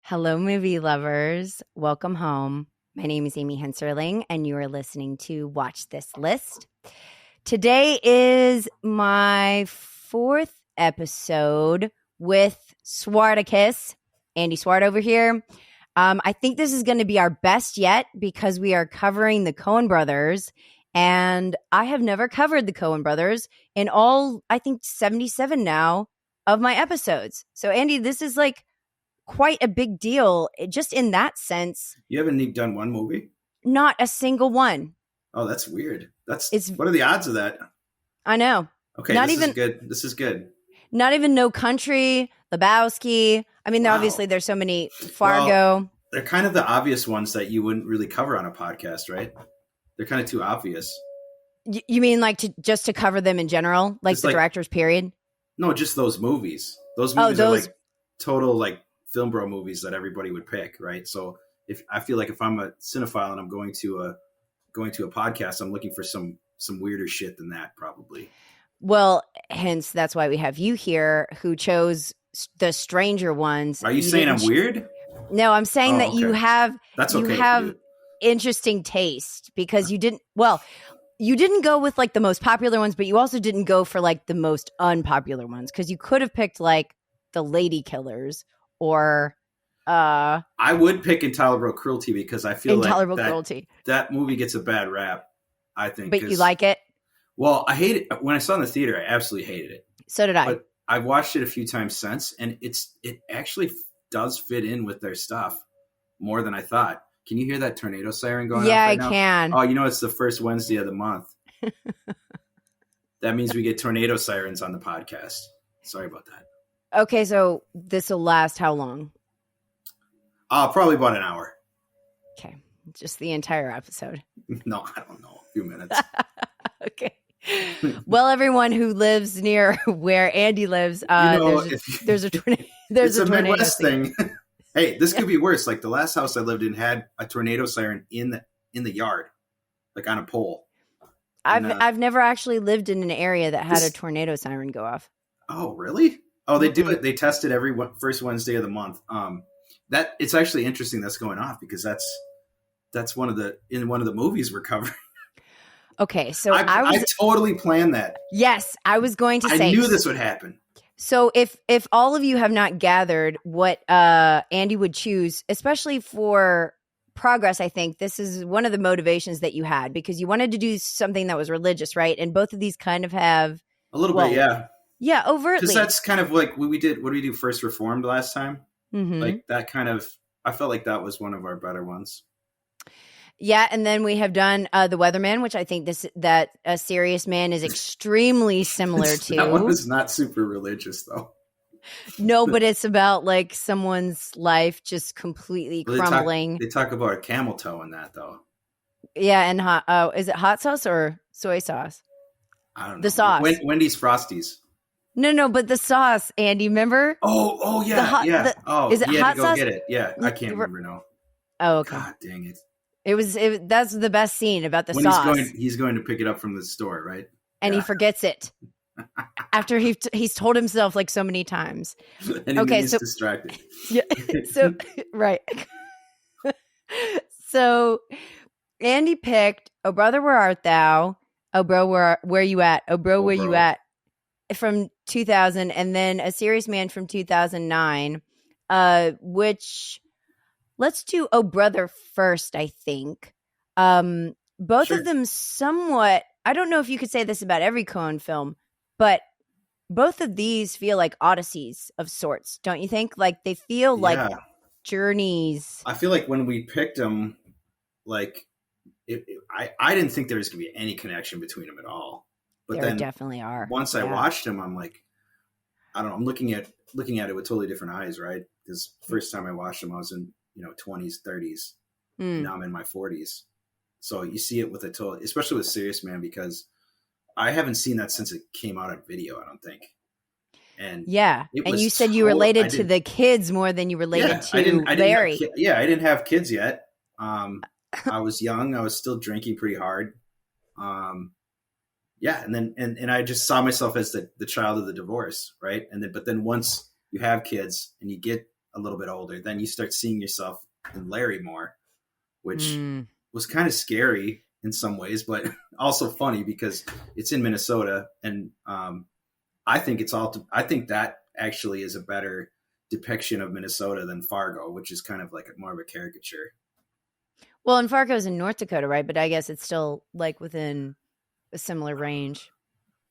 Hello, movie lovers. Welcome home. My name is Amy Henserling, and you are listening to Watch This List. Today is my fourth episode with Swarticus, Andy Swart over here. I think this is going to be our best yet because we are covering the Coen Brothers, and I have never covered the Coen Brothers in all, I think, 77 now of my episodes. So, Andy, this is like quite a big deal just in that sense. You haven't done one movie? Not a single one. Oh, that's weird. What are the odds of that? I know. Okay, is good. This is good. Not even No Country, Lebowski. I mean, Obviously there's so many. Fargo. Well, they're kind of the obvious ones that you wouldn't really cover on a podcast, right? They're kind of too obvious. You mean like to cover them in general? Like just the directors, period? No, just those movies. Those movies are like total like Film Bro movies that everybody would pick, right? So if I'm a cinephile and I'm going to a podcast, I'm looking for some weirder shit than that, probably. Well, hence that's why we have you here, who chose the stranger ones. Are you saying I'm weird? No, I'm saying that you have interesting taste because you didn't go with like the most popular ones, but you also didn't go for like the most unpopular ones because you could have picked like the Lady Killers. Or I would pick Intolerable Cruelty because I feel Cruelty. That movie gets a bad rap, I think. But you like it? Well, I hate it. When I saw it in the theater, I absolutely hated it. So did I. But I've watched it a few times since, and it actually does fit in with their stuff more than I thought. Can you hear that tornado siren going off right now? Yeah, I can. Oh, it's the first Wednesday of the month. That means we get tornado sirens on the podcast. Sorry about that. Okay, so this will last how long? Probably about an hour. Okay, just the entire episode. No, I don't know. A few minutes. Okay. Well, everyone who lives near where Andy lives, there's a tornado. It's a Midwest thing. Hey, this could be worse. Like the last house I lived in had a tornado siren in the yard, like on a pole. I've never actually lived in an area that had a tornado siren go off. Oh, really? Oh, they do it. They test it every first Wednesday of the month. That it's actually interesting that's going off because that's one of the movies we're covering. Okay, so I totally planned that. Yes, I was going to say. I knew this would happen. So if all of you have not gathered what Andy would choose, especially for Progress, I think this is one of the motivations that you had because you wanted to do something that was religious, right? And both of these kind of have a little bit, yeah. Yeah, overtly. Because that's kind of like what we did. What did we do? First Reformed last time? Mm-hmm. Like that kind of, I felt like that was one of our better ones. Yeah, and then we have done The Weatherman, which I think that A Serious Man is extremely similar to. That one is not super religious, though. No, but it's about like someone's life just completely crumbling. They talk about a camel toe in that, though. Yeah, and is it hot sauce or soy sauce? I don't know. The sauce. Wendy's Frosties. No, but the sauce, Andy, remember? Oh, yeah, yeah. Is it hot sauce? Get it. Yeah, I can't remember now. Oh, okay. God dang it. That's the best scene about the sauce. He's going to pick it up from the store, right? And he forgets it after he's told himself like so many times. And he's distracted. Yeah. So right. So Andy picked "Oh Brother, Where Art Thou?" "Oh Bro, Where You At?" "Oh Bro, Where You At?" from 2000, and then A Serious Man from 2009. Which let's do "Oh Brother" first, I think. Both Sure. of them somewhat. I don't know if you could say this about every Coen film, but both of these feel like odysseys of sorts, don't you think? Like they feel like journeys. I feel like when we picked them, like I didn't think there was going to be any connection between them at all. But there definitely are. Once I watched them, I'm like, I don't know. I'm looking at it with totally different eyes, right? Because first time I watched them, I was in 20s, 30s. Now I'm in my 40s. So you see it with especially with Serious Man, because I haven't seen that since it came out on video, I don't think. And yeah, and you said you related to the kids more than you related to Larry. I didn't have kids yet. I was young. I was still drinking pretty hard. And then I just saw myself as the child of the divorce, right? But then once you have kids and you get a little bit older, then you start seeing yourself in Larry more, which was kind of scary in some ways, but also funny because it's in Minnesota, and I think I think that actually is a better depiction of Minnesota than Fargo, which is kind of like more of a caricature. Well, and Fargo's in North Dakota, right? But I guess it's still like within a similar range.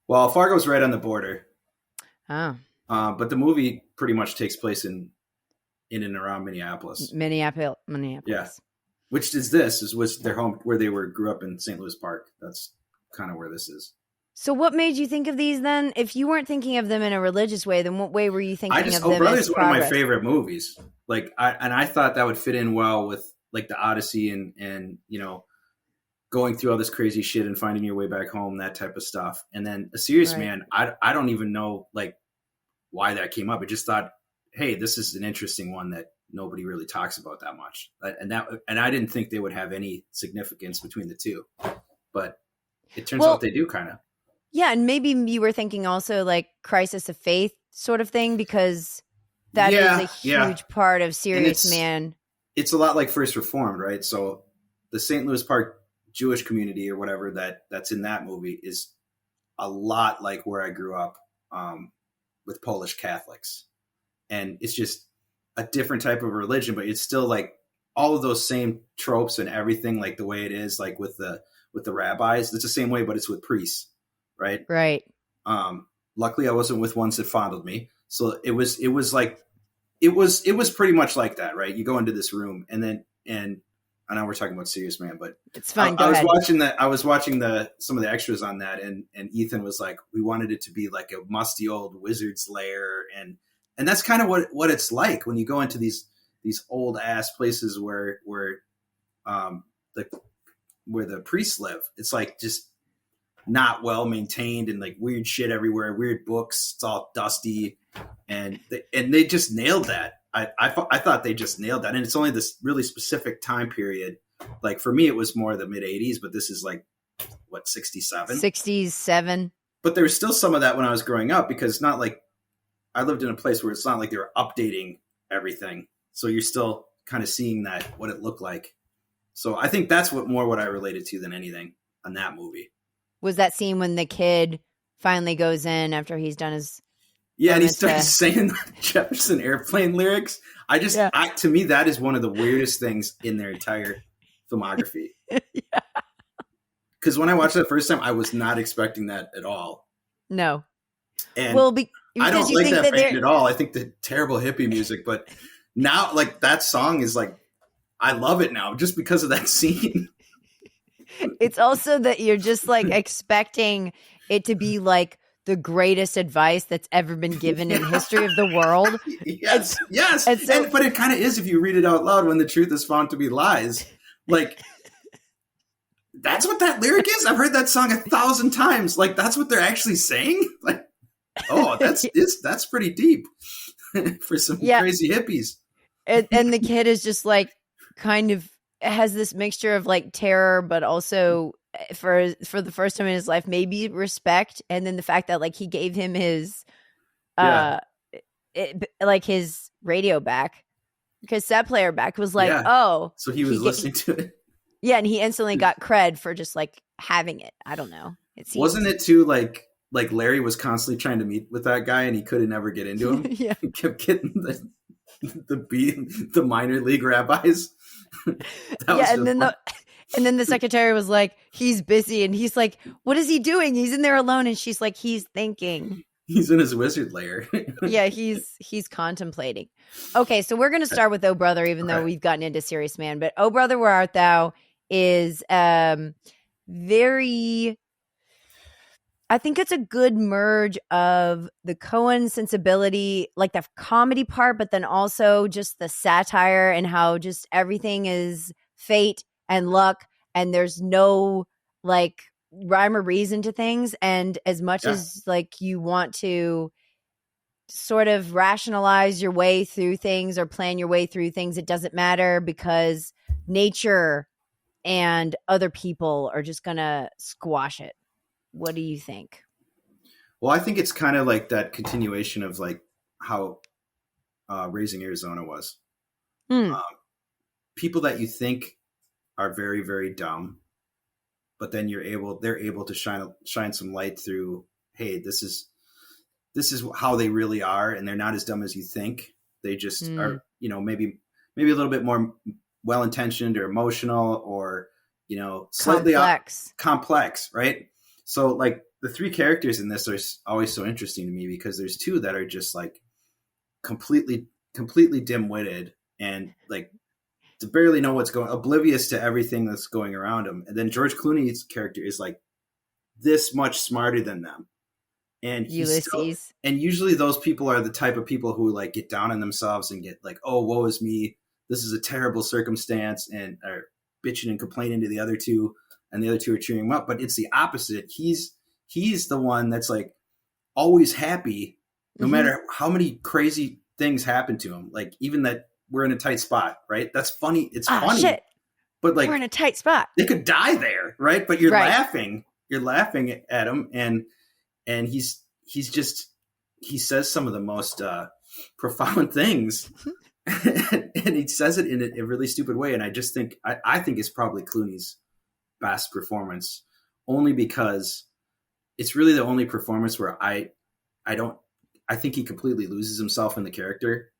Well, Fargo's right on the border. Oh. But the movie pretty much takes place in and around Minneapolis. Minneapolis. Yeah. Which was their home where they grew up in St. Louis Park. That's kind of where this is. So what made you think of these then? If you weren't thinking of them in a religious way, then what way were you thinking of them? Oh Brother's is one of my favorite movies. Like I thought that would fit in well with like the Odyssey and you know, going through all this crazy shit and finding your way back home, that type of stuff. And then A Serious Man, I don't even know like why that came up. I just thought, hey, this is an interesting one that nobody really talks about that much. And I didn't think they would have any significance between the two. But it turns out they do kind of. Yeah, and maybe you were thinking also like Crisis of Faith sort of thing, because that is a huge part of Serious Man. It's a lot like First Reformed, right? So the St. Louis Park Jewish community or whatever that's in that movie is a lot like where I grew up with Polish Catholics. And it's just a different type of religion, but it's still like all of those same tropes and everything, like the way it is, like with the rabbis. It's the same way, but it's with priests. Right. Right. Luckily I wasn't with ones that fondled me. So it was pretty much like that, right? You go into this room and I know we're talking about Serious Man, but it's fine. I was watching some of the extras on that, and Ethan was like, we wanted it to be like a musty old wizard's lair, and that's kind of what it's like when you go into these old ass places where the priests live. It's like just not well maintained and like weird shit everywhere, weird books. It's all dusty, and they just nailed that. I thought they just nailed that, and it's only this really specific time period. Like for me, it was more the mid '80s, but this is like what 67. But there was still some of that when I was growing up, because it's not like I lived in a place where it's not like they were updating everything, so you're still kind of seeing that what it looked like. So I think that's what I related to than anything on that movie. Was that scene when the kid finally goes in after he's done his... Yeah, and he starts saying the Jefferson Airplane lyrics. To me, that is one of the weirdest things in their entire filmography. Yeah. Because when I watched that first time, I was not expecting that at all. No. And I don't like that band at all. I think the terrible hippie music, but now like that song is like, I love it now just because of that scene. It's also that you're just like expecting it to be like the greatest advice that's ever been given in history of the world. Yes. But it kind of is if you read it out loud, when the truth is found to be lies. Like, that's what that lyric is. I've heard that song 1,000 times. Like, that's what they're actually saying. Like, oh, that's pretty deep for some crazy hippies. And the kid is just like kind of has this mixture of like terror, but also for the first time in his life, maybe respect. And then the fact that like he gave him his, like his radio back, cassette player back, was like, oh, so he was listening to it. Yeah. And he instantly got cred for just like having it. I don't know. Wasn't it too like Larry was constantly trying to meet with that guy and he couldn't ever get into him? Yeah. He kept getting the minor league rabbis. And then the secretary was like, he's busy. And he's like, what is he doing? He's in there alone. And she's like, he's thinking. He's in his wizard lair. Yeah, he's contemplating. Okay, so we're going to start with Oh Brother, even though we've gotten into Serious Man. But Oh Brother, Where Art Thou is very... I think it's a good merge of the Coen sensibility, like the comedy part, but then also just the satire and how just everything is fate and luck, and there's no like rhyme or reason to things. And as much as like you want to sort of rationalize your way through things or plan your way through things, it doesn't matter, because nature and other people are just going to squash it. What do you think? Well, I think it's kind of like that continuation of like how Raising Arizona was. Hmm. People that you think are very, very dumb, but then they're able to shine some light through. Hey, this is how they really are, and they're not as dumb as you think. They just are, maybe a little bit more well intentioned or emotional, or slightly complex, right? So like the three characters in this are always so interesting to me because there's two that are just like completely dim-witted and like to barely know what's going, oblivious to everything that's going around them. And then George Clooney's character is like this much smarter than them. And Ulysses. And usually those people are the type of people who like get down on themselves and get like, oh, woe is me. This is a terrible circumstance, and are bitching and complaining to the other two, and the other two are cheering him up. But it's the opposite. He's the one that's like always happy, no matter how many crazy things happen to him. Like even that we're in a tight spot, right? That's funny. It's funny. Shit. But like we're in a tight spot. They could die there, right? But you're laughing. You're laughing at him, and he says some of the most profound things, and he says it in a really stupid way. And I just think I think it's probably Clooney's best performance, only because it's really the only performance where I think he completely loses himself in the character.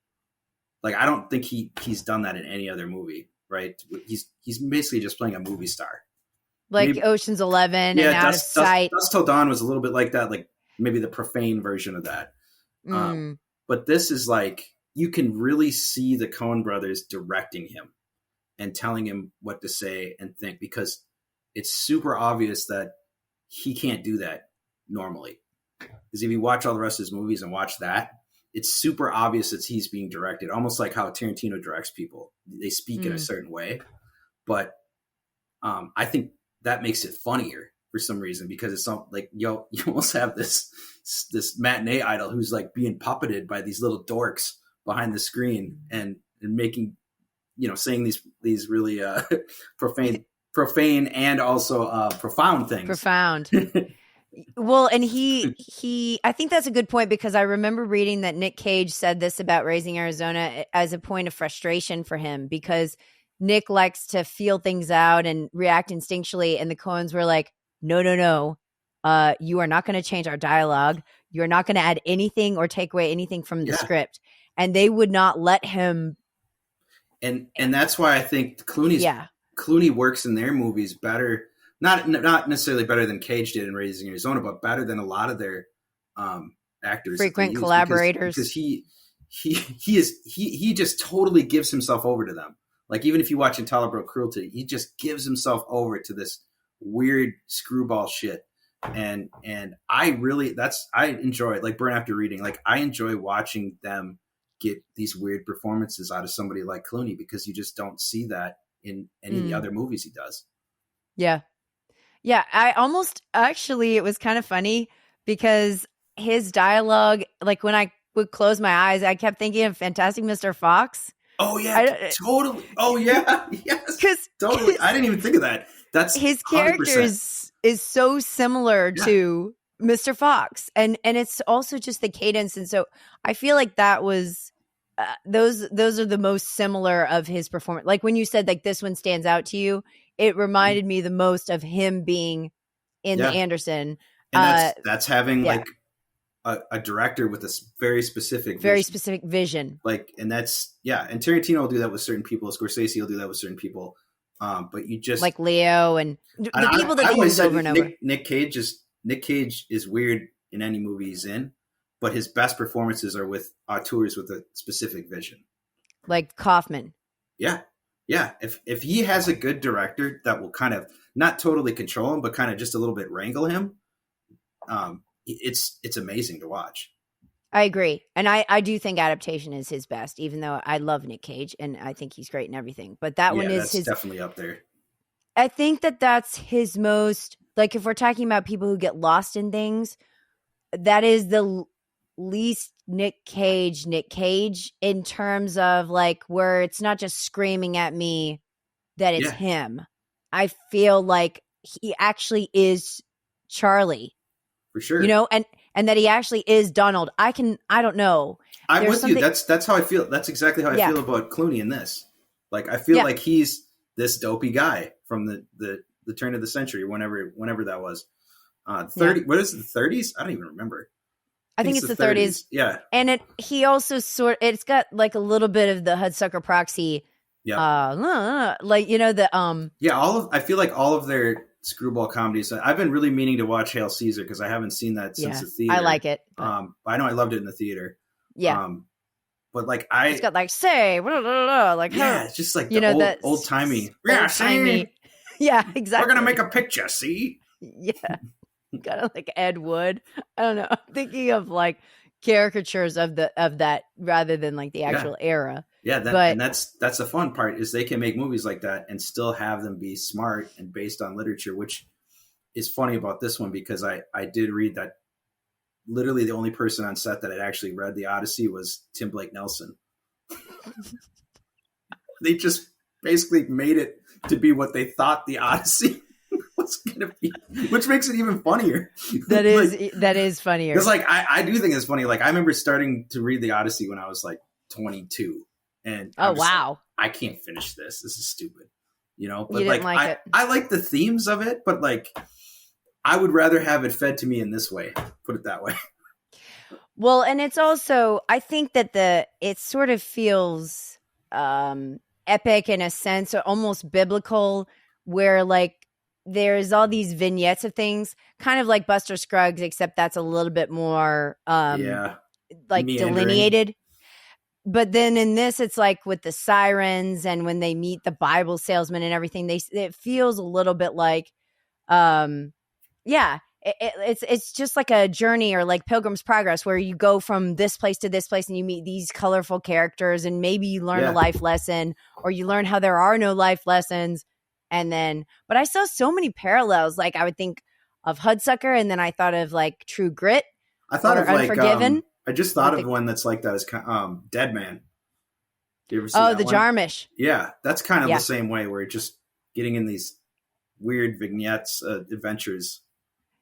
Like I don't think he's done that in any other movie, right? He's basically just playing a movie star. Like maybe, Ocean's 11 and Out of Sight. Dusk Till Dawn was a little bit like that, like maybe the profane version of that. But this is like, you can really see the Coen brothers directing him and telling him what to say and think, because it's super obvious that he can't do that normally. Because if you watch all the rest of his movies and watch that, it's super obvious that he's being directed, almost like how Tarantino directs people. They speak in a certain way. But I think that makes it funnier for some reason, because it's not like, you almost have this matinee idol who's like being puppeted by these little dorks behind the screen and making, saying these really profane and also profound things. Profound. Well, and he I think that's a good point, because I remember reading that Nick Cage said this about Raising Arizona as a point of frustration for him, because Nick likes to feel things out and react instinctually, and the Coens were like, no, you are not going to change our dialogue. You're not going to add anything or take away anything from the script. And they would not let him. And that's why I think Clooney works in their movies better. Not necessarily better than Cage did in Raising Arizona, but better than a lot of their actors, frequent collaborators. Because he just totally gives himself over to them. Like even if you watch Intolerable Cruelty, he just gives himself over to this weird screwball shit. And I enjoy it. Like Burn After Reading. Like I enjoy watching them get these weird performances out of somebody like Clooney, because you just don't see that in any of the other movies he does. Yeah. Yeah. It was kind of funny because his dialogue, like when I would close my eyes, I kept thinking of Fantastic Mr. Fox. Oh yeah, totally. Oh yeah, yes, totally. I didn't even think of that. That's his 100%. Character is so similar to Mr. Fox, and it's also just the cadence, and so I feel like that was those are the most similar of his performance. Like when you said like this one stands out to you, it reminded me the most of him being in the Anderson. And that's having like a director with a very specific vision. Like, and that's, and Tarantino will do that with certain people. Scorsese will do that with certain people. But you just like Leo and the people that he uses over and over. Nick Cage is weird in any movie he's in, but his best performances are with auteurs with a specific vision. Like Kaufman. Yeah. Yeah. If he has a good director that will kind of not totally control him, but kind of just a little bit wrangle him, it's amazing to watch. I agree. And I do think Adaptation is his best, even though I love Nick Cage and I think he's great in everything. But that one is definitely up there. I think that's his most, like if we're talking about people who get lost in things, that is the least Nick Cage in terms of like where it's not just screaming at me that it's him. I feel like he actually is Charlie. For sure. And and that he actually is Donald. I don't know. I'm with you. That's how I feel. That's exactly how I feel about Clooney in this. Like, I feel like he's this dopey guy from the turn of the century, whenever that was. 30. What is it, the 30s? I don't even remember. I think it's the 30s. Yeah. And he also it's got like a little bit of the Hudsucker Proxy. Yeah. Like, you know, I feel like all of their screwball comedies. I've been really meaning to watch Hail Caesar because I haven't seen that since the theater. I like it. I know I loved it in the theater. Yeah. But like it's got like say blah, blah, blah, like it's just like the old timey. Yeah, exactly. We're gonna make a picture. See. Yeah. Kind of like Ed Wood. I don't know. I'm thinking of like caricatures of that rather than like the actual era. Yeah, and that's the fun part is they can make movies like that and still have them be smart and based on literature, which is funny about this one because I did read that literally the only person on set that had actually read the Odyssey was Tim Blake Nelson. They just basically made it to be what they thought the Odyssey was going to be, which makes it even funnier. That is funnier. Because like I do think it's funny. Like I remember starting to read the Odyssey when I was like 22, and wow, like, I can't finish this. This is stupid, you know. But you didn't like it. I like the themes of it, but like I would rather have it fed to me in this way. Put it that way. Well, and it's also I think that it sort of feels epic in a sense, or almost biblical, where like there's all these vignettes of things, kind of like Buster Scruggs, except that's a little bit more like meandering. Delineated. But then in this, it's like with the sirens and when they meet the Bible salesman and everything, it feels a little bit like, it's just like a journey, or like Pilgrim's Progress, where you go from this place to this place and you meet these colorful characters, and maybe you learn a life lesson, or you learn how there are no life lessons. But I saw so many parallels. Like I would think of Hudsucker, and then I thought of like True Grit. I thought of Unforgiven. I just thought of one that's like that is Dead Man. You ever see the Jarmusch? Yeah, that's kind of the same way, where just getting in these weird vignettes, adventures.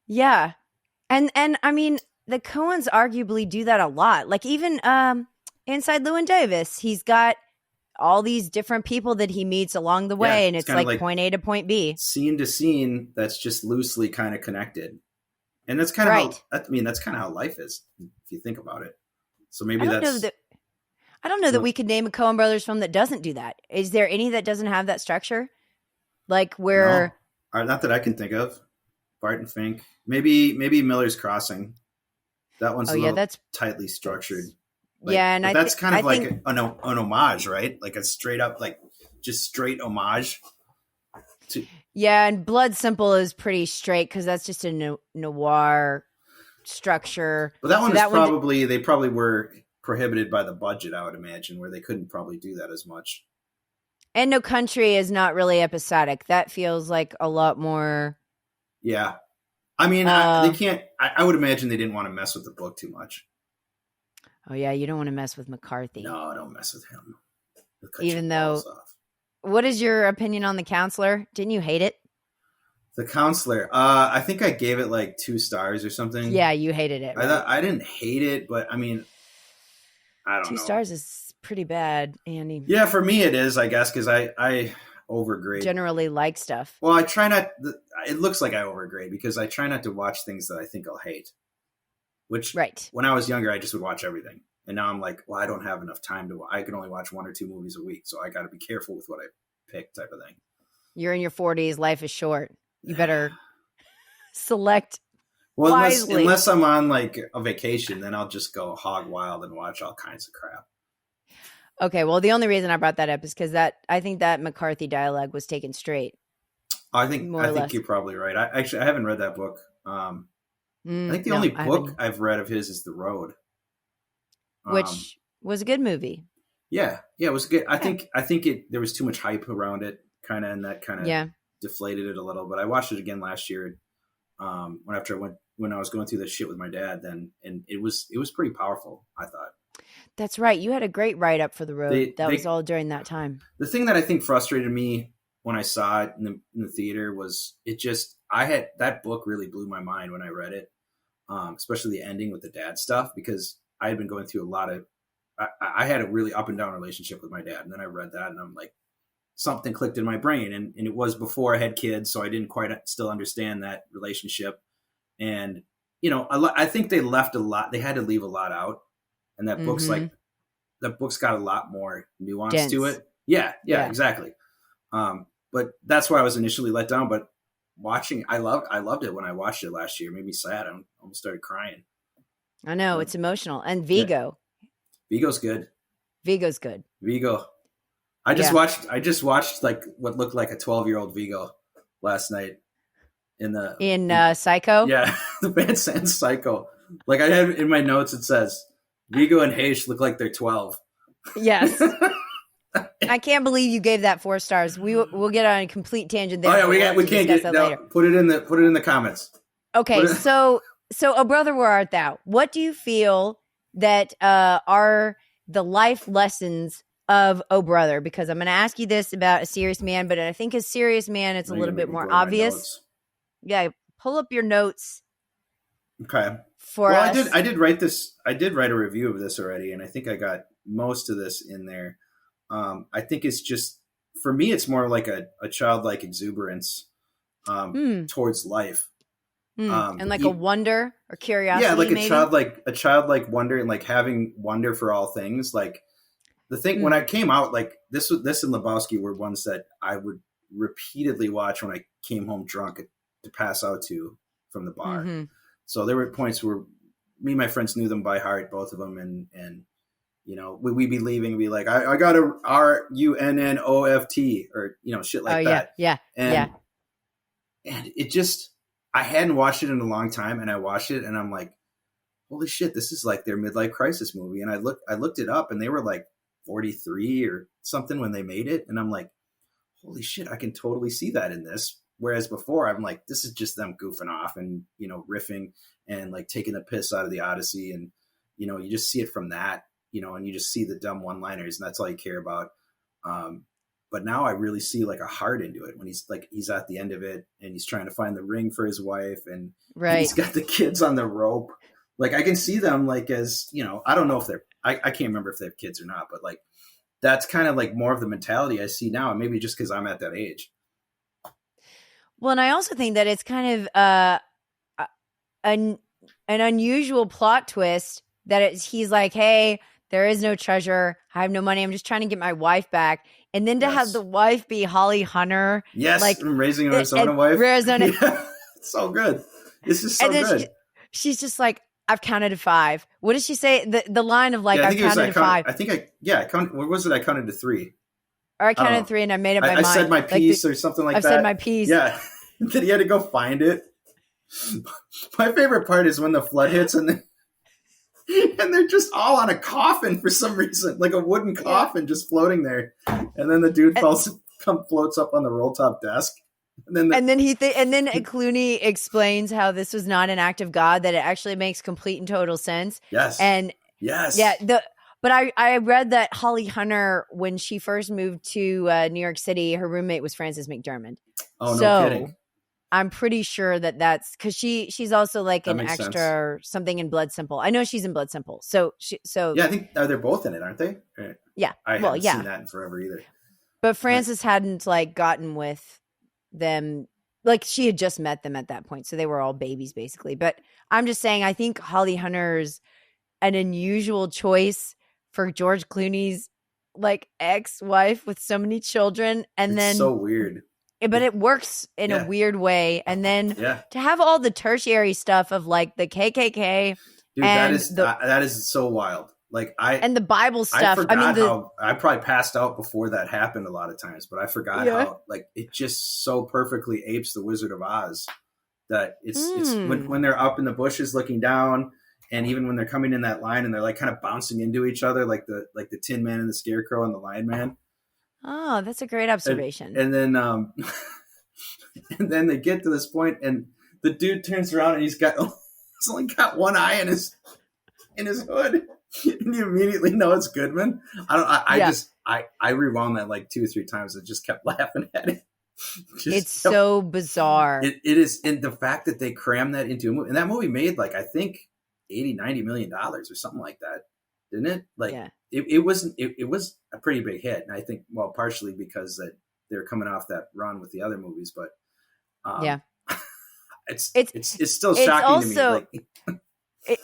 Yeah, and I mean the Coens arguably do that a lot. Like even inside Llewyn Davis, he's got all these different people that he meets along the way, and it's like point A to point B, scene to scene. That's just loosely kind of connected, and that's kind of that's kind of how life is if you think about it. So maybe I don't know that we could name a Coen Brothers film that doesn't do that. Is there any that doesn't have that structure? Like where, not that I can think of. Barton Fink, maybe Miller's Crossing. That one's that's tightly structured. Like, and that's kind of like an homage, right? Like a straight up, like just straight homage. And Blood Simple is pretty straight because that's just a noir structure. But that one is they probably were prohibited by the budget, I would imagine, where they couldn't probably do that as much. And No Country is not really episodic. That feels like a lot more. Yeah. I mean, they can't. I would imagine they didn't want to mess with the book too much. Oh, yeah. You don't want to mess with McCarthy. No, don't mess with him. Even though. What is your opinion on The Counselor? Didn't you hate it? The Counselor. I think I gave it like 2 stars or something. Yeah, you hated it. Right? I didn't hate it, but I mean, I don't know. 2 stars is pretty bad, Andy. Yeah, for me it is, I guess, because I overgrade. Generally like stuff. Well, I try not. It looks like I overgrade because I try not to watch things that I think I'll hate. Which, when I was younger, I just would watch everything, and now I'm like, well, I don't have enough time to. I can only watch 1 or 2 movies a week, so I got to be careful with what I pick, type of thing. You're in your 40s. Life is short. You better select. Well, unless I'm on like a vacation, then I'll just go hog wild and watch all kinds of crap. Okay, well, the only reason I brought that up is because I think that McCarthy dialogue was taken straight. I think you're probably right. I haven't read that book. I think the only book I've read of his is The Road, which was a good movie. Yeah, it was good. I think there was too much hype around it, kind of, and that kind of deflated it a little. But I watched it again last year when I was going through this shit with my dad. And it was pretty powerful, I thought. That's right. You had a great write-up for The Road. That was all during that time. The thing that I think frustrated me when I saw it in the theater was that book really blew my mind when I read it. especially the ending with the dad stuff, because I had been going through a lot of, I had a really up and down relationship with my dad. And then I read that and I'm like, something clicked in my brain. And it was before I had kids, so I didn't quite still understand that relationship. And, you know, I think they left a lot. They had to leave a lot out. And that book's like, that book's got a lot more nuance to it. Yeah, exactly. But that's why I was initially let down. But watching, I loved it when I watched it last year. It made me sad. I almost started crying. I know, it's emotional. And Vigo. Yeah. Vigo's good. Vigo. I just watched like what looked like a 12-year-old Vigo last night in Psycho. Yeah, the Van Sant Psycho. Like I have in my notes, it says Vigo and Hayes look like they're 12. Yes. I can't believe you gave that 4 stars. We'll get on a complete tangent there. Oh yeah, we can't get that later. Put it in the comments. Okay, so Oh Brother, Where Art Thou? What do you feel that are the life lessons of Oh Brother? Because I'm going to ask you this about A Serious Man, but I think A Serious Man, it's a little bit more obvious. Yeah, pull up your notes. Okay. For us. I did write this. I did write a review of this already, and I think I got most of this in there. I think it's just, for me, it's more like a childlike exuberance towards life. And like a wonder or curiosity. Yeah, like maybe? a childlike wonder, and like having wonder for all things. Like the thing when I came out, like this and Lebowski were ones that I would repeatedly watch when I came home drunk to pass out to from the bar. Mm-hmm. So there were points where me and my friends knew them by heart, both of them, and you know, we'd be leaving and be like, I got a RUNNOFT or, you know, shit like that. Yeah. And it just, I hadn't watched it in a long time, and I watched it and I'm like, holy shit, this is like their midlife crisis movie. And I looked it up and they were like 43 or something when they made it. And I'm like, holy shit, I can totally see that in this. Whereas before I'm like, this is just them goofing off and, you know, riffing and like taking the piss out of the Odyssey. And, you know, you just see it from that, you know, and you just see the dumb one-liners and that's all you care about. But now I really see like a heart into it when he's at the end of it and he's trying to find the ring for his wife and he's got the kids on the rope. Like I can see them like as, you know, I don't know if I can't remember if they have kids or not, but like, that's kind of like more of the mentality I see now. And maybe just cause I'm at that age. Well, and I also think that it's kind of an unusual plot twist that he's like, hey, there is no treasure. I have no money. I'm just trying to get my wife back. And then to have the wife be Holly Hunter. Yes, like Raising Arizona wife. Arizona. Yeah, it's so good. This is so good. She's just like, I've counted to 5. What does she say? The line of like, I've counted to 5. I think what was it? I counted to 3. Or I counted to 3 and I made up my mind. I said my piece or something like that. I've said my piece. Yeah. Then he had to go find it. My favorite part is when the flood hits and they're just all on a coffin for some reason, like a wooden coffin just floating there. And then the dude floats up on the roll top desk. And then Clooney explains how this was not an act of God, that it actually makes complete and total sense. Yes. And yes. Yeah. But I read that Holly Hunter, when she first moved to New York City, her roommate was Frances McDormand. Oh, no kidding. I'm pretty sure that's because she's also like an extra or something in Blood Simple. I know she's in Blood Simple. So yeah, I think they're both in it, aren't they? Yeah. I haven't seen that in forever either. But Frances hadn't like gotten with them. Like she had just met them at that point. So they were all babies basically. But I'm just saying, I think Holly Hunter's an unusual choice for George Clooney's like ex-wife with so many children. And it's then so weird. But it works in a weird way. And then to have all the tertiary stuff of like the KKK. Dude, and that is so wild. Like and the Bible stuff. I probably passed out before that happened a lot of times, but I forgot how like it just so perfectly apes the Wizard of Oz that it's when they're up in the bushes looking down, and even when they're coming in that line and they're like kind of bouncing into each other, like the Tin Man and the Scarecrow and the Lion Man. Oh, that's a great observation. And then and then they get to this point and the dude turns around and he's only got one eye in his hood. And you immediately know it's Goodman. I rewound that like 2 or 3 times and just kept laughing at it. It's so bizarre. It is, and the fact that they crammed that into a movie, and that movie made like I think 80-90 million dollars or something like that, didn't it? Like it wasn't it was a pretty big hit, and I think partially because that they're coming off that run with the other movies, but it's still shocking also, to me.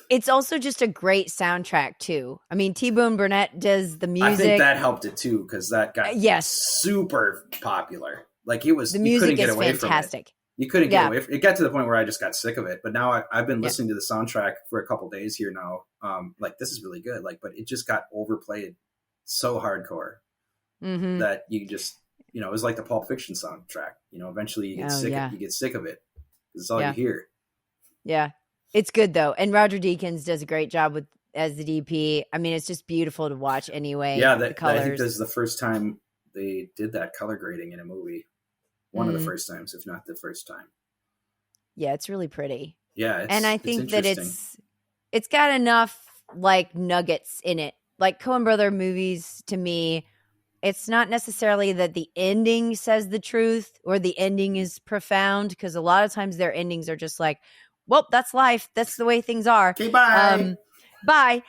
It's also just a great soundtrack too. I mean, T-Bone Burnett does the music. I think that helped it too, because that got super popular. Like it was, the music you couldn't get is away fantastic. From it. You couldn't get away from it. It got to the point where I just got sick of it. But now I've been listening to the soundtrack for a couple days here now. Like this is really good. Like, but it just got overplayed so hardcore that you just, it was like the Pulp Fiction soundtrack. Eventually you get You get sick of it. It's all you hear. Yeah. It's good though. And Roger Deakins does a great job as the DP. I mean, it's just beautiful to watch anyway. Yeah. I think this is the first time they did that color grading in a movie. One of the first times, if not the first time. Yeah. It's really pretty. Yeah. And I think that it's got enough like nuggets in it. Like Coen Brother movies to me, it's not necessarily that the ending says the truth or the ending is profound, because a lot of times their endings are just like, well, that's life. That's the way things are. Okay, bye. Bye.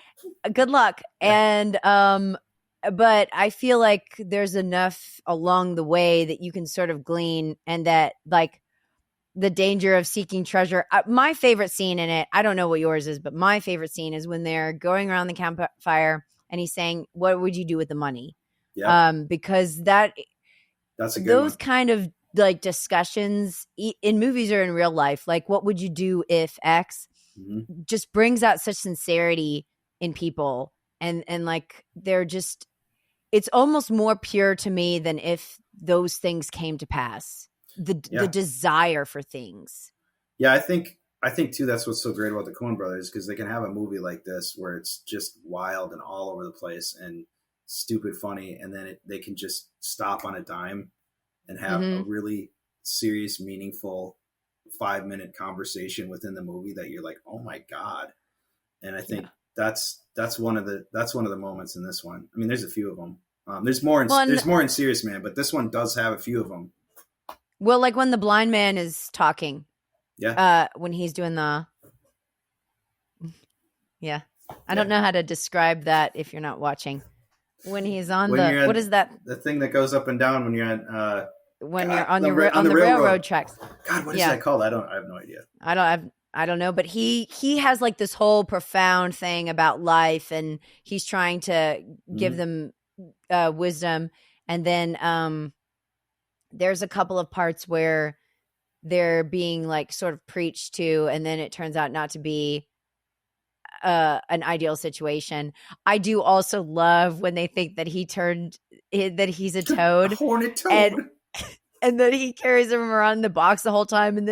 Good luck. And, but I feel like there's enough along the way that you can sort of glean, and that like the danger of seeking treasure. My favorite scene in it, I don't know what yours is, but my favorite scene is when they're going around the campfire and he's saying, what would you do with the money? Yeah. Because that's a good one. Kind of like discussions in movies or in real life, like what would you do if X, just brings out such sincerity in people, and like they're just, it's almost more pure to me than if those things came to pass. The desire for things. Yeah, I think too that's what's so great about the Coen Brothers, because they can have a movie like this where it's just wild and all over the place and stupid funny, and then they can just stop on a dime and have a really serious, meaningful 5-minute conversation within the movie that you're like, oh my God. And I think that's one of the moments in this one. I mean, there's a few of them. There's more in Serious Man, but this one does have a few of them. Well, like when the blind man is talking. Yeah. When he's doing I don't know how to describe that if you're not watching. When he's on what is that? The thing that goes up and down when you're on you're on the railroad tracks. God, what is that called? I have no idea. I don't know, but he has like this whole profound thing about life, and he's trying to give them wisdom. And then there's a couple of parts where they're being like sort of preached to, and then it turns out not to be an ideal situation. I do also love when they think that that he's a toad, a horned toad, and then he carries him around the box the whole time, and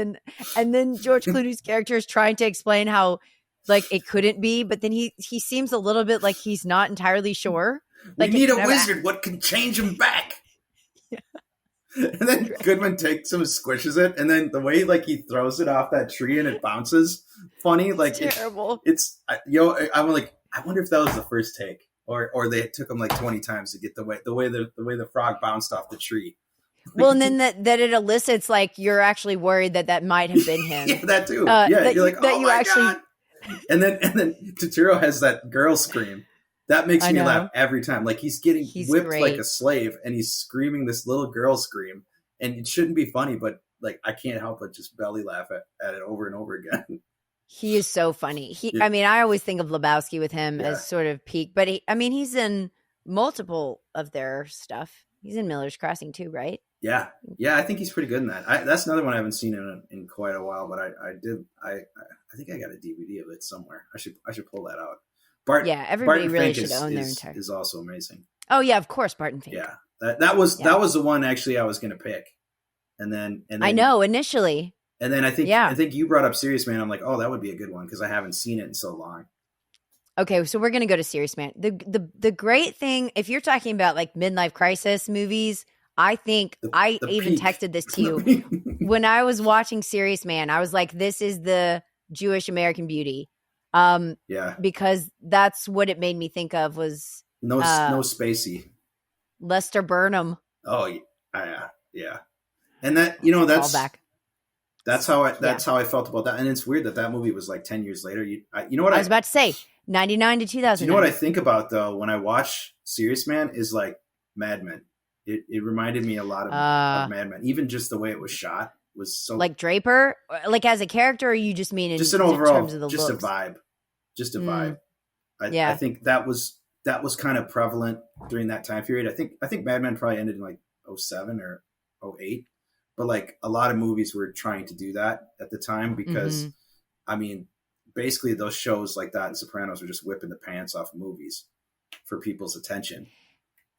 then George Clooney's character is trying to explain how like it couldn't be, but then he seems a little bit like he's not entirely sure. Like, we need a wizard. What can change him back? Yeah. And then Goodman takes him and squishes it, and then the way like he throws it off that tree and it bounces, funny. Like it's terrible. I'm like, I wonder if that was the first take, or they took him like 20 times to get the way the frog bounced off the tree. Well, and then that it elicits like you're actually worried that might have been him. Yeah, that too. You're like, oh my God. And then Turturro has that girl scream. That makes me laugh every time. Like he's whipped great. Like a slave, and he's screaming this little girl scream, and it shouldn't be funny, but like I can't help but just belly laugh at it over and over again. He is so funny. I mean, I always think of Lebowski with him as sort of peak, but he's in multiple of their stuff. He's in Miller's Crossing too, right? Yeah. I think he's pretty good in that. That's another one I haven't seen in quite a while, but I think I got a DVD of it somewhere. I should pull that out. Everybody really should own their entire. Is also amazing. Oh yeah, of course, Barton Fink. Yeah, that was the one actually I was going to pick, and then I know initially, and then I think you brought up Serious Man. I'm like, oh, that would be a good one because I haven't seen it in so long. Okay, so we're going to go to Serious Man. The great thing, if you're talking about like midlife crisis movies, I think I even texted this to you when I was watching Serious Man. I was like, this is the Jewish American Beauty. Because that's what it made me think of was no Spacey, Lester Burnham. Oh yeah. And that, that's how I felt about that. And it's weird that movie was like 10 years later. You know what I was about to say, 99 to 2000. You know what I think about though when I watch Serious Man is like Mad Men. It reminded me a lot of Mad Men. Even just the way it was shot was so like Draper, like as a character, or you just mean in just an overall terms of the just looks? a vibe, just a vibe. I think that was kind of prevalent during that time period. I think Mad Men probably ended in like 07 or 08. But like a lot of movies were trying to do that at the time because, I mean, basically those shows like that and Sopranos were just whipping the pants off of movies for people's attention.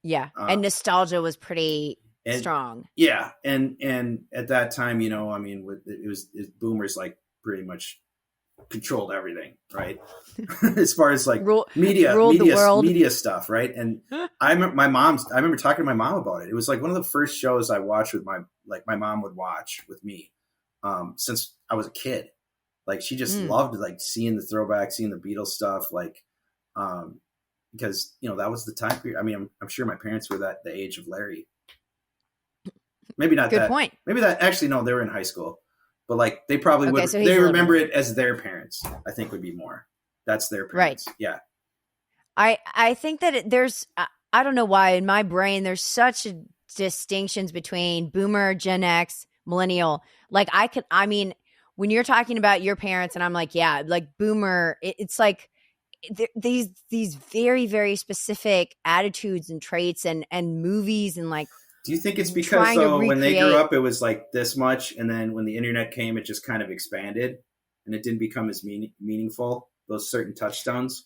Yeah, and nostalgia was pretty strong. Yeah, and at that time, I mean, boomers like pretty much controlled everything, right? As far as like media stuff, right? And I remember talking to my mom about it. It was like one of the first shows I watched with my mom would watch with me since I was a kid. Like she just loved like seeing the throwback, seeing the Beatles stuff, like because that was the time period. I mean, I'm sure my parents were the age of Larry. Maybe not. Good point. Maybe that actually no, they were in high school. But like they probably would, so they remember it as their parents. I think would be more. That's their parents. Right. Yeah. I think that there's I don't know why in my brain there's such distinctions between Boomer, Gen X, Millennial. Like I mean, when you're talking about your parents, and I'm like, yeah, like Boomer, it's like these very very specific attitudes and traits and movies and like. Do you think it's because though when they grew up it was like this much, and then when the internet came it just kind of expanded and it didn't become as meaningful, those certain touchstones?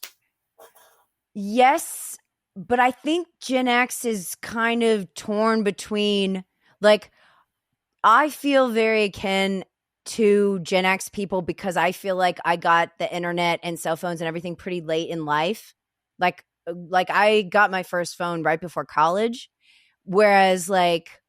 Yes, but I think Gen X is kind of torn between like I feel very akin to Gen X people because I feel like I got the internet and cell phones and everything pretty late in life. Like I got my first phone right before college. Whereas like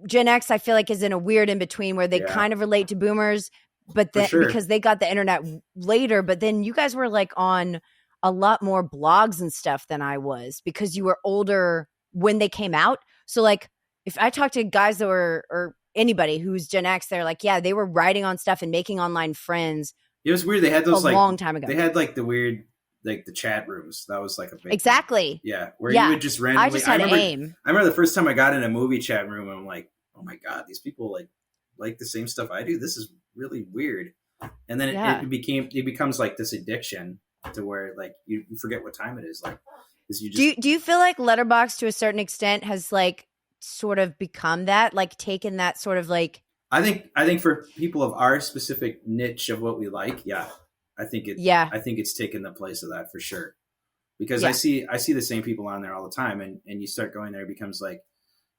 Gen X, I feel like is in a weird in between where they kind of relate to boomers, but then because they got the internet later, but then you guys were like on a lot more blogs and stuff than I was because you were older when they came out. So like if I talk to guys that were, or anybody who's Gen X, they're like, yeah, they were writing on stuff and making online friends. It was weird. They had those a long time ago. They had like the weird, like the chat rooms. That was like a big exactly thing. Yeah, where you would just randomly. I just had AIM. I remember the first time I got in a movie chat room, I'm like, oh my god, these people like the same stuff I do. This is really weird. And then it becomes like this addiction to where like you forget what time it is. Like, is you just do you feel like Letterboxd to a certain extent has like sort of become that, like taken that sort of like? I think for people of our specific niche of what we like, I think it's taken the place of that for sure. Because I see the same people on there all the time, and you start going there, it becomes like,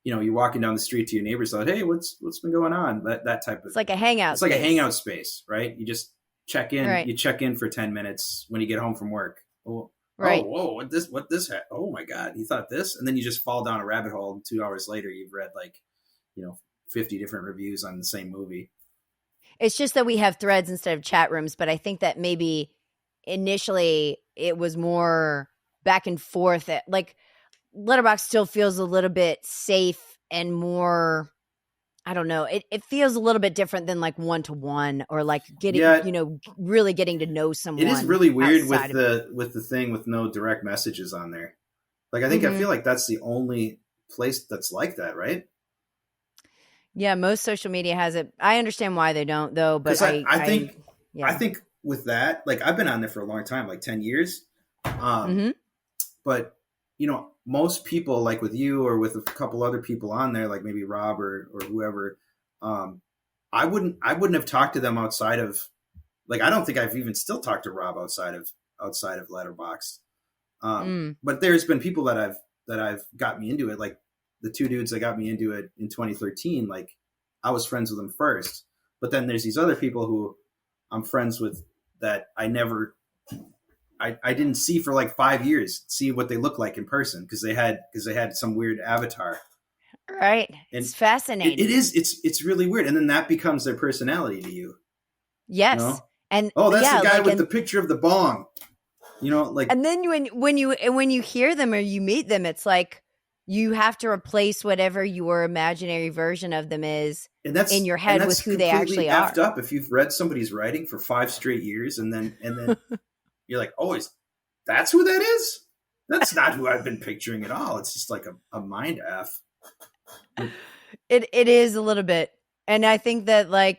you're walking down the street to your neighbors, like, hey, what's been going on? That type of. It's like a hangout. It's like a hangout space, right? You just check in. Right. You check in for 10 minutes when you get home from work. Oh, right. Oh, what this? Oh my God, you thought this, and then you just fall down a rabbit hole. And 2 hours later, you've read 50 different reviews on the same movie. It's just that we have threads instead of chat rooms, but I think that maybe initially it was more back and forth. Like Letterboxd still feels a little bit safe and more, I don't know. It feels a little bit different than like one-to-one or like getting, really getting to know someone. It is really weird with the thing with no direct messages on there. Like, I think I feel like that's the only place that's like that, right? Yeah, most social media has it. I understand why they don't, though. But I think with that, like I've been on there for a long time, like 10 years. But most people, like with you or with a couple other people on there, like maybe Rob or whoever, I wouldn't have talked to them outside of, like, I don't think I've even still talked to Rob outside of Letterboxd. But there's been people that I've got me into it, like the two dudes that got me into it in 2013. Like I was friends with them first, but then there's these other people who I'm friends with that I didn't see for like 5 years, see what they look like in person because they had some weird avatar. Right. And it's fascinating. It is. It's really weird. And then that becomes their personality to you. Yes. And that's the guy with the picture of the bong. And then when you hear them or you meet them, it's like, you have to replace whatever your imaginary version of them is in your head with who they actually are. Effed up if you've read somebody's writing for 5 straight years and then you're like, oh, that's who that is? That's not who I've been picturing at all. It's just like a mind F. It is a little bit. And I think that, like,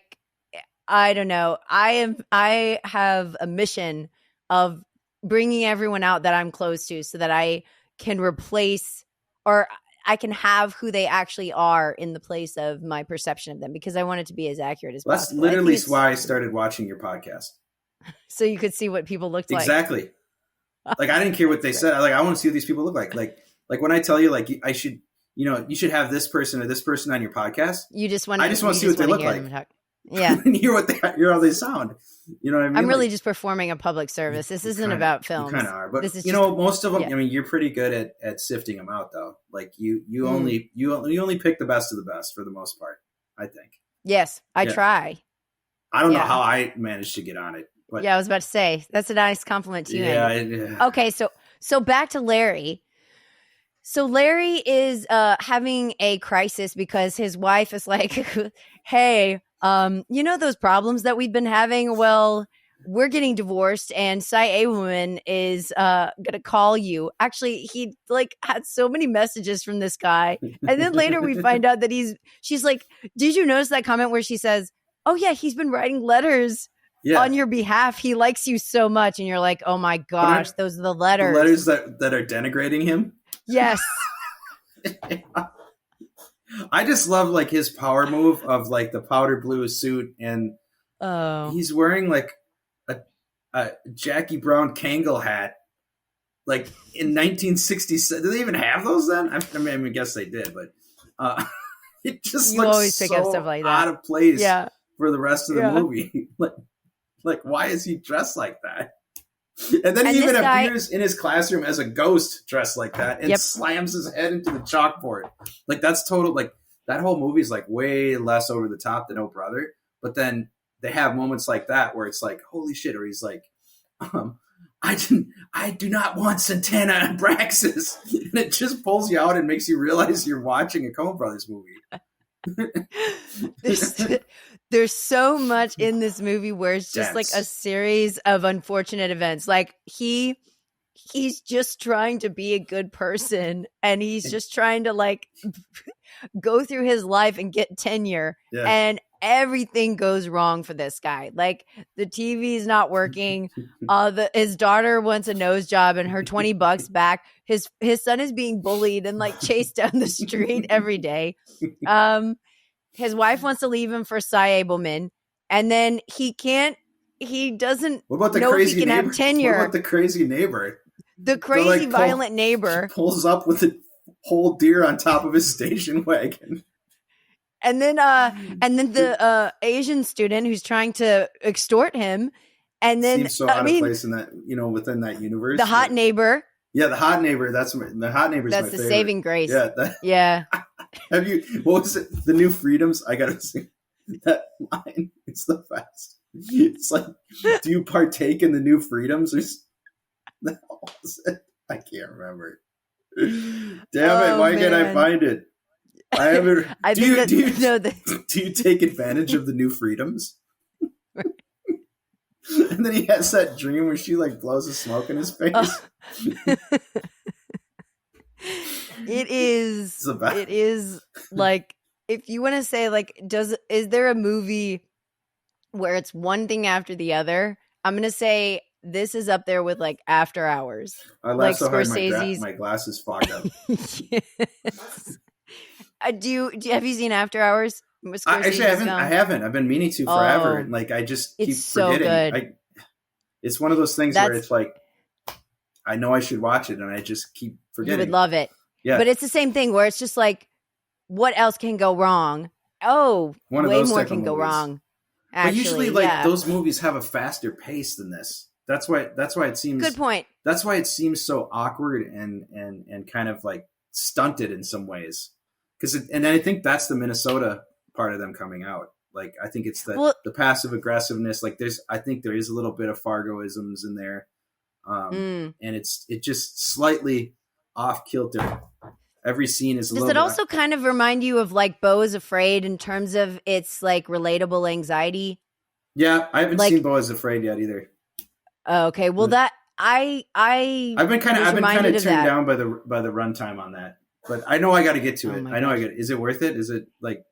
I don't know. I have a mission of bringing everyone out that I'm close to so that I can replace, or I can have who they actually are in the place of my perception of them, because I want it to be as accurate as possible. That's literally why I started watching your podcast. So you could see what people looked like. Exactly. Like, I didn't care what they said. I want to see what these people look like. Like when I tell you, like, you should have this person or this person on your podcast. I just want to see what they look like. Yeah. hear how they sound. You know what I mean? I'm really just performing a public service. This isn't about films. You kind of are, but most of them. Yeah. I mean, you're pretty good at sifting them out, though. Like you only pick the best of the best for the most part, I think. Yes, I try. I don't know how I managed to get on it, but I was about to say that's a nice compliment to you. Yeah. Okay, so back to Larry. So Larry is having a crisis because his wife is like, "Hey, those problems that we've been having? Well, we're getting divorced, and Cy Abelman is gonna call you." Actually, he had so many messages from this guy, and then later we find out that she's like, "Did you notice that comment where she says, 'Oh yeah, he's been writing letters on your behalf. He likes you so much,'" and you're like, "Oh my gosh, those are the letters." The letters that are denigrating him. Yes. I just love like his power move of like the powder blue suit, and he's wearing like a Jackie Brown Kangol hat, like in 1967. Do they even have those then? I guess they did, but it just looks always pick up stuff like that. Out of place for the rest of the movie. like why is he dressed like that? And then he even appears in his classroom as a ghost dressed like that and slams his head into the chalkboard. Like, that's total, like, that whole movie is like way less over the top than Oh Brother. But then they have moments like that where it's like, holy shit. Or he's like, I do not want Santana and Braxis. And it just pulls you out and makes you realize you're watching a Coen Brothers movie. There's so much in this movie where it's just like a series of unfortunate events. Like he's just trying to be a good person, and he's just trying to like go through his life and get tenure, and everything goes wrong for this guy. Like the TV is not working. His daughter wants a nose job and her $20 back. His son is being bullied and like chased down the street every day. His wife wants to leave him for Cy Abelman, and then he doesn't know if he can have tenure. What about the crazy neighbor? The crazy violent neighbor pulls up with a whole deer on top of his station wagon. And then the Asian student who's trying to extort him, and then seems so out of place in that, within that universe. The hot neighbor. Yeah, the hot neighbor. That's the hot neighbor's my favorite. That's the saving grace. Yeah. Yeah. Have you? What was it? The New Freedoms. I gotta sing that line. It's the best. It's like, do you partake in the New Freedoms? Or what was it? I can't remember. Damn it! Why can't I find it? I haven't. Do you take advantage of the New Freedoms? And then he has that dream where she like blows a smoke in his face. It is like, if you want to say like, is there a movie where it's one thing after the other? I'm going to say this is up there with like After Hours. I laughed so hard my glasses fogged up. Yes. Have you seen After Hours? Actually, I haven't. I've been meaning to forever. And like, I just keep forgetting. Good. It's one of those things where it's like, I know I should watch it, and I just keep forgetting. You would love it. Yeah. But it's the same thing where it's just like, what else can go wrong? Oh, way more can go wrong. Actually, but usually, those movies have a faster pace than this. That's why it seems. Good point. That's why it seems so awkward and kind of like stunted in some ways. And I think that's the Minnesota part of them coming out. Like, I think it's the passive aggressiveness. Like, I think there is a little bit of Fargo-isms in there. And it just slightly off kilter Every scene is a Does little it bit. also kind of remind you of like Beau is Afraid in terms of its like relatable anxiety? Yeah, I haven't Like, seen Beau is Afraid yet either. okay, well that I I've been kind was reminded of of turned that. down by the runtime on that, but I know I got to get to Oh it. my I know I gosh. got. Is it worth it? Is it like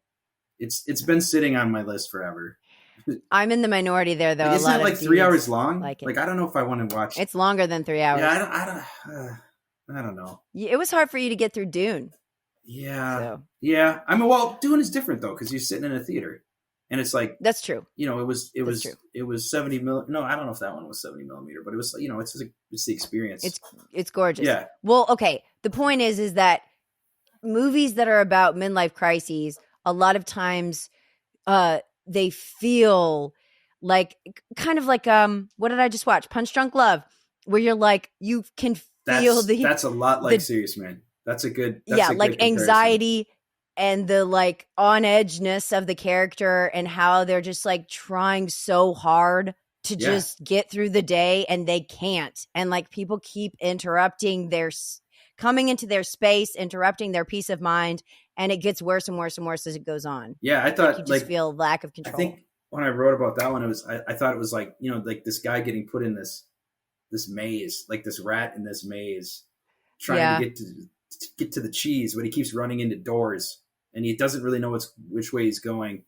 it's been sitting on my list forever. I'm in the minority there, though. Like, A isn't lot it of like 3 hours dudes long? like it. Like I don't know if I want to watch. It's longer than 3 hours. Yeah, I don't know. It was hard for you to get through Dune. Yeah, So yeah. I mean, well, Dune is different though because you're sitting in a theater, and it's like that's true. It True. was 70 mil. No, I don't know if that one was 70 millimeter, but it was it's the experience. It's gorgeous. Yeah. Well, okay. The point is that movies that are about midlife crises, a lot of times, they feel like kind of like what did I just watch? Punch Drunk Love, where you're like you can feel that's a lot like Serious Man. That's a good anxiety and the like on edgeness of the character and how they're just like trying so hard to just get through the day and they can't, and like people keep interrupting coming into their space, interrupting their peace of mind, and it gets worse and worse and worse as it goes on. Yeah, I thought like you just feel lack of control. I think when I wrote about that one, it was I thought it was like like this guy getting put in this maze, like this rat in this maze, trying to get to the cheese, but he keeps running into doors and he doesn't really know which way he's going.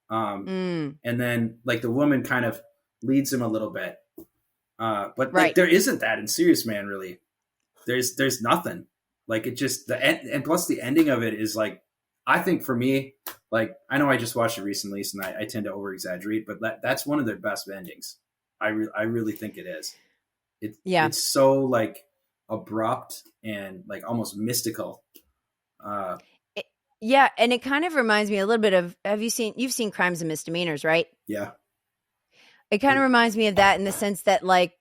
And then like the woman kind of leads him a little bit, but like there isn't that in Serious Man really. There's nothing. Like it just and plus the ending of it is like, I think for me, like I know I just watched it recently, and I tend to over exaggerate, but that's one of their best endings. I really think it is. It's so like abrupt and like almost mystical. And it kind of reminds me a little bit of you've seen Crimes and Misdemeanors, right? Yeah. It kind of reminds me of that in the sense that like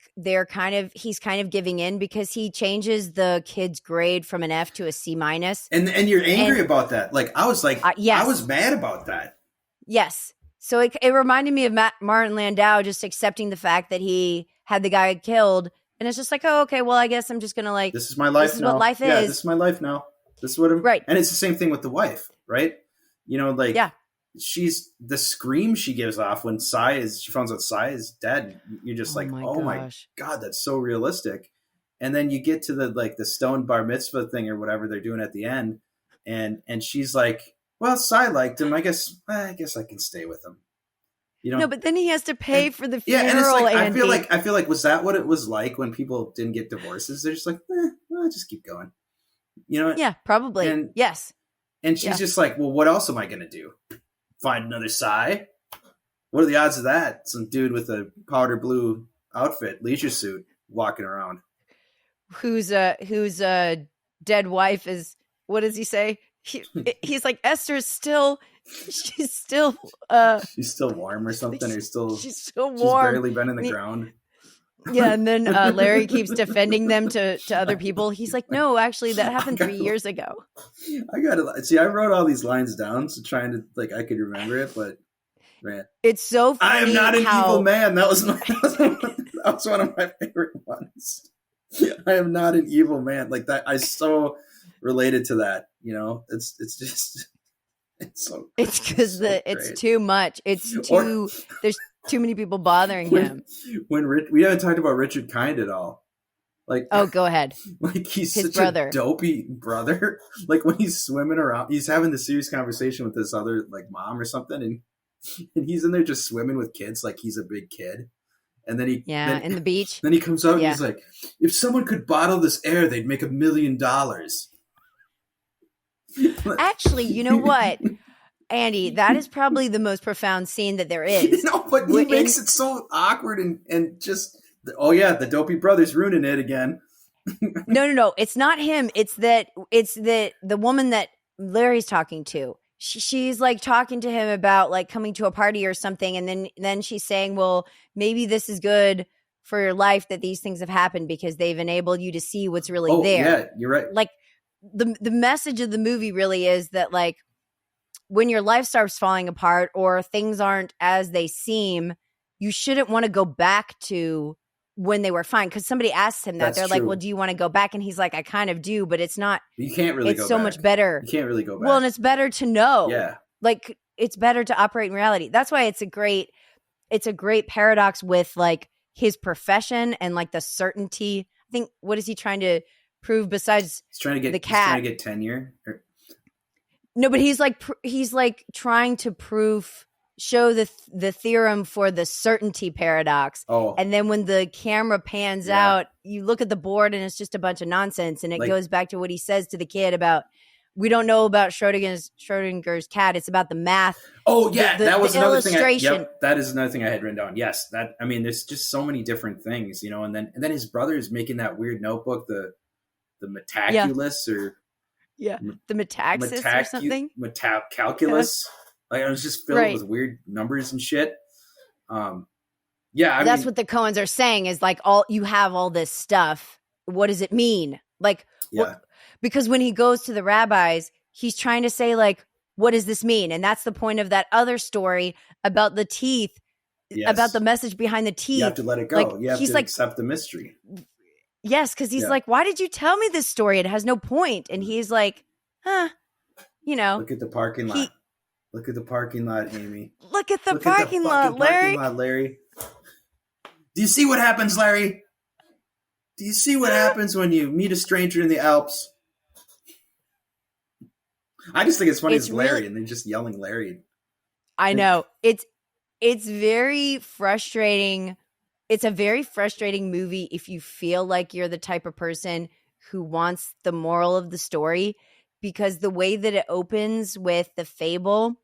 he's kind of giving in because he changes the kid's grade from an F to a C-. And you're angry about that. Like I was like, I was mad about that. Yes. So it reminded me of Martin Landau just accepting the fact that he had the guy killed. And it's just like, oh, okay, well, I guess I'm just going to like, this is my life. This is what life is. Yeah, this is my life now. This is what I'm, right. And it's the same thing with the wife, right? Like, she's the scream she gives off when she finds out Cy is dead. You're just my God, that's so realistic. And then you get to the stone bar mitzvah thing or whatever they're doing at the end. And she's like, well, Cy liked him. I guess I can stay with him. No, but then he has to pay for the funeral. Yeah, and it's like, I feel like, was that what it was like when people didn't get divorces? They're just like, well, just keep going. Yeah, probably. And, yes. And she's just like, well, what else am I going to do? Find another Cy? What are the odds of that? Some dude with a powder blue outfit, leisure suit, walking around. Whose dead wife is, what does he say? He's like, she's still warm or something, or she's still warm. She's barely been in the ground. Yeah, and then Larry keeps defending them to other people. He's like, no, actually, that happened 3 years ago. I gotta see. I wrote all these lines down, so trying to I could remember it, but man, it's so funny. I am not an evil man. That was one of my favorite ones. I am not an evil man. Like that, I so related to that. It's just. It's because it's too much. It's too. There's too many people bothering him. When we haven't talked about Richard Kind at all. Like, oh, go ahead. Like he's his such brother. A dopey brother. Like when he's swimming around, he's having this serious conversation with this other like mom or something, and he's in there just swimming with kids like he's a big kid. And then in the beach. Then he comes out and he's like, if someone could bottle this air, they'd make $1 million. Actually, you know what, Andy, that is probably the most profound scene that there is. But he makes it so awkward and just, the dopey brother's ruining it again. No. It's not him. It's the woman that Larry's talking to. She's like talking to him about like coming to a party or something. And then she's saying, well, maybe this is good for your life that these things have happened because they've enabled you to see what's really there. Yeah, you're right. Like the message of the movie really is that like when your life starts falling apart or things aren't as they seem, you shouldn't want to go back to when they were fine. Because somebody asked him that. That's they're true. like, well, do you want to go back? And he's like, I kind of do, but it's not. You can't really go back. It's so much better. You can't really go back. Well, and it's better to know. Yeah. Like, it's better to operate in reality. That's why it's a great paradox with like his profession and like the certainty. I think, what is he trying to prove besides he's trying to get the cat? He's trying to get tenure. No, but he's like trying to show the theorem for the certainty paradox. Oh. And then when the camera pans out, you look at the board and it's just a bunch of nonsense. And it goes back to what he says to the kid about, we don't know about Schrodinger's cat. It's about the math. Oh yeah, that was another illustration. Thing. That is another thing I had written down. Yes, there's just so many different things, and then his brother is making that weird notebook, the Metaculus or the Metaxis or something. Calculus. Like, it was just filled with weird numbers and shit. That's what the Coens are saying is like, you have all this stuff. What does it mean? Like, because when he goes to the rabbis, he's trying to say like, what does this mean? And that's the point of that other story about the teeth, about the message behind the teeth. You have to let it go. Like, you have to accept the mystery. Yes, because he's like, why did you tell me this story? It has no point. And he's like, Look at the parking lot. Look at the parking lot, Amy. Look at the parking lot, Larry. Parking lot, Larry. Do you see what happens, Larry? Do you see what happens when you meet a stranger in the Alps? I just think it's funny. It's Larry, and they're just yelling Larry. I know. It's very frustrating. It's a very frustrating movie if you feel like you're the type of person who wants the moral of the story, because the way that it opens with the fable,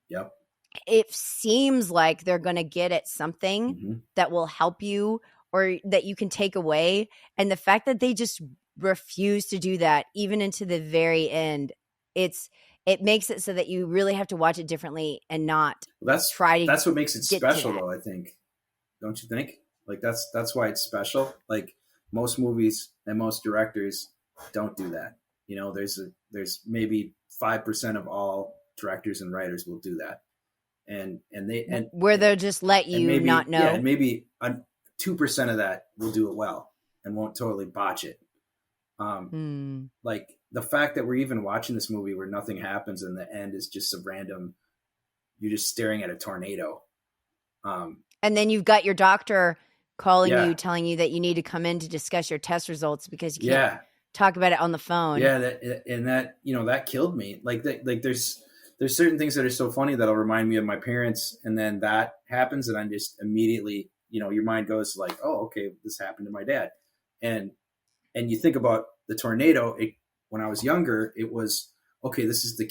it seems like they're going to get at something that will help you or that you can take away. And the fact that they just refuse to do that, even into the very end, it makes it so that you really have to watch it differently and not try to. That's what makes it special, though, I think. Don't you think? Like, that's why it's special. Like, most movies and most directors don't do that. There's maybe 5% of all directors and writers will do that, and where they'll just let you not know. Yeah, and maybe 2% of that will do it well and won't totally botch it. Like, the fact that we're even watching this movie where nothing happens and the end is just you're just staring at a tornado. And then you've got your doctor calling you, telling you that you need to come in to discuss your test results because you can't talk about it on the phone. Yeah. That killed me. Like there's certain things that are so funny that'll remind me of my parents. And then that happens. And I'm just immediately, your mind goes like, oh, okay, this happened to my dad. And you think about the tornado, when I was younger, it was, okay, this is the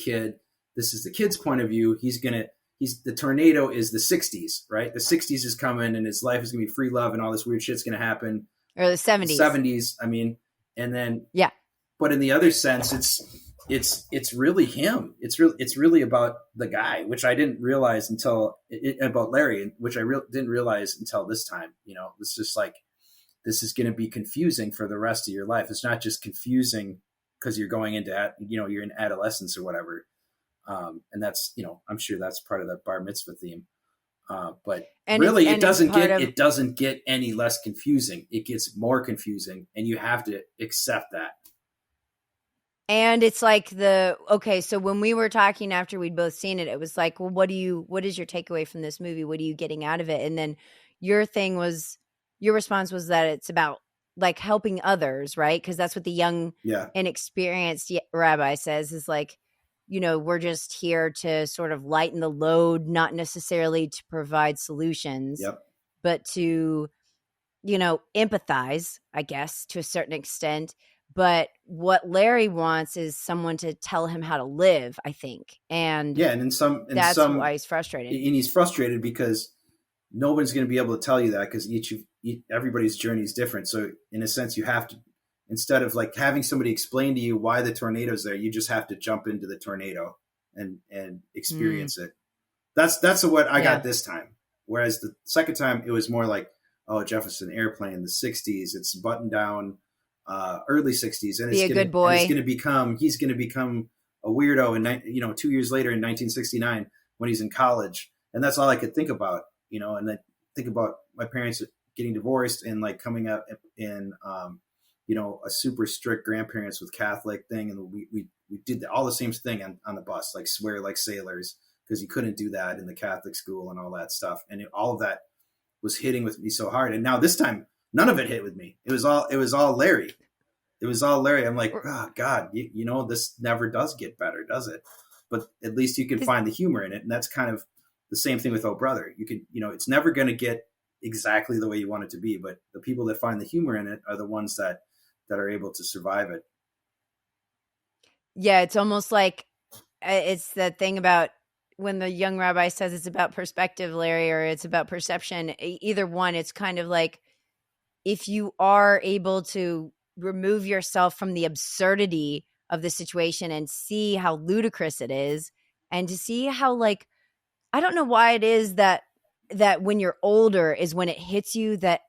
kid's point of view. The tornado is the 60s, right? The 60s is coming and his life is going to be free love and all this weird shit's going to happen. Or the 70s. The 70s, I mean, and then, but in the other sense, it's really him. It's really about the guy, which I didn't realize about Larry, which I didn't realize until this time. It's just like, this is going to be confusing for the rest of your life. It's not just confusing because you're going into, you're in adolescence or whatever. And that's, I'm sure that's part of the bar mitzvah theme. But really, it doesn't get any less confusing. It gets more confusing, and you have to accept that. And it's like so when we were talking after we'd both seen it, it was like, well, what is your takeaway from this movie? What are you getting out of it? And then your response was that it's about like helping others, right? Because that's what the young, inexperienced rabbi says is like, we're just here to sort of lighten the load, not necessarily to provide solutions, but to, empathize, I guess, to a certain extent. But what Larry wants is someone to tell him how to live, I think. And that's why he's frustrated. And he's frustrated because nobody's going to be able to tell you that because everybody's journey is different. So in a sense, you have to, instead of like having somebody explain to you why the tornado's there, you just have to jump into the tornado and experience it. That's what I got this time. Whereas the second time it was more like, oh, Jefferson Airplane, the 60s, it's buttoned down, early 60s. And a good boy. He's going to become a weirdo in 2 years later in 1969 when he's in college. And that's all I could think about, and then think about my parents getting divorced and like coming up in a super strict grandparents with Catholic thing, and we did all the same thing on the bus, like swear like sailors, because you couldn't do that in the Catholic school and all that stuff, and all of that was hitting with me so hard. And now this time, none of it hit with me. It was all Larry. It was all Larry. I'm like, oh God, this never does get better, does it? But at least you can find the humor in it, and that's kind of the same thing with Oh Brother. You can, it's never going to get exactly the way you want it to be, but the people that find the humor in it are the ones that are able to survive it. Yeah, it's almost like it's that thing about when the young rabbi says it's about perspective, Larry, or it's about perception. Either one, it's kind of like if you are able to remove yourself from the absurdity of the situation and see how ludicrous it is, and to see how, like, I don't know why it is that when you're older is when it hits you that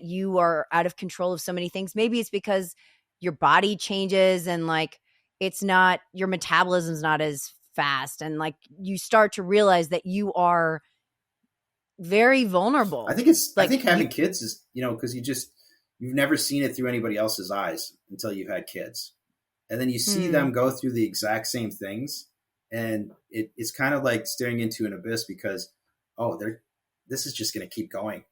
you are out of control of so many things. Maybe it's because your body changes and like it's not, your metabolism's not as fast, and like you start to realize that you are very vulnerable. I think having kids is, because you've never seen it through anybody else's eyes until you've had kids. And then you see them go through the exact same things. And it's kind of like staring into an abyss because, this is just going to keep going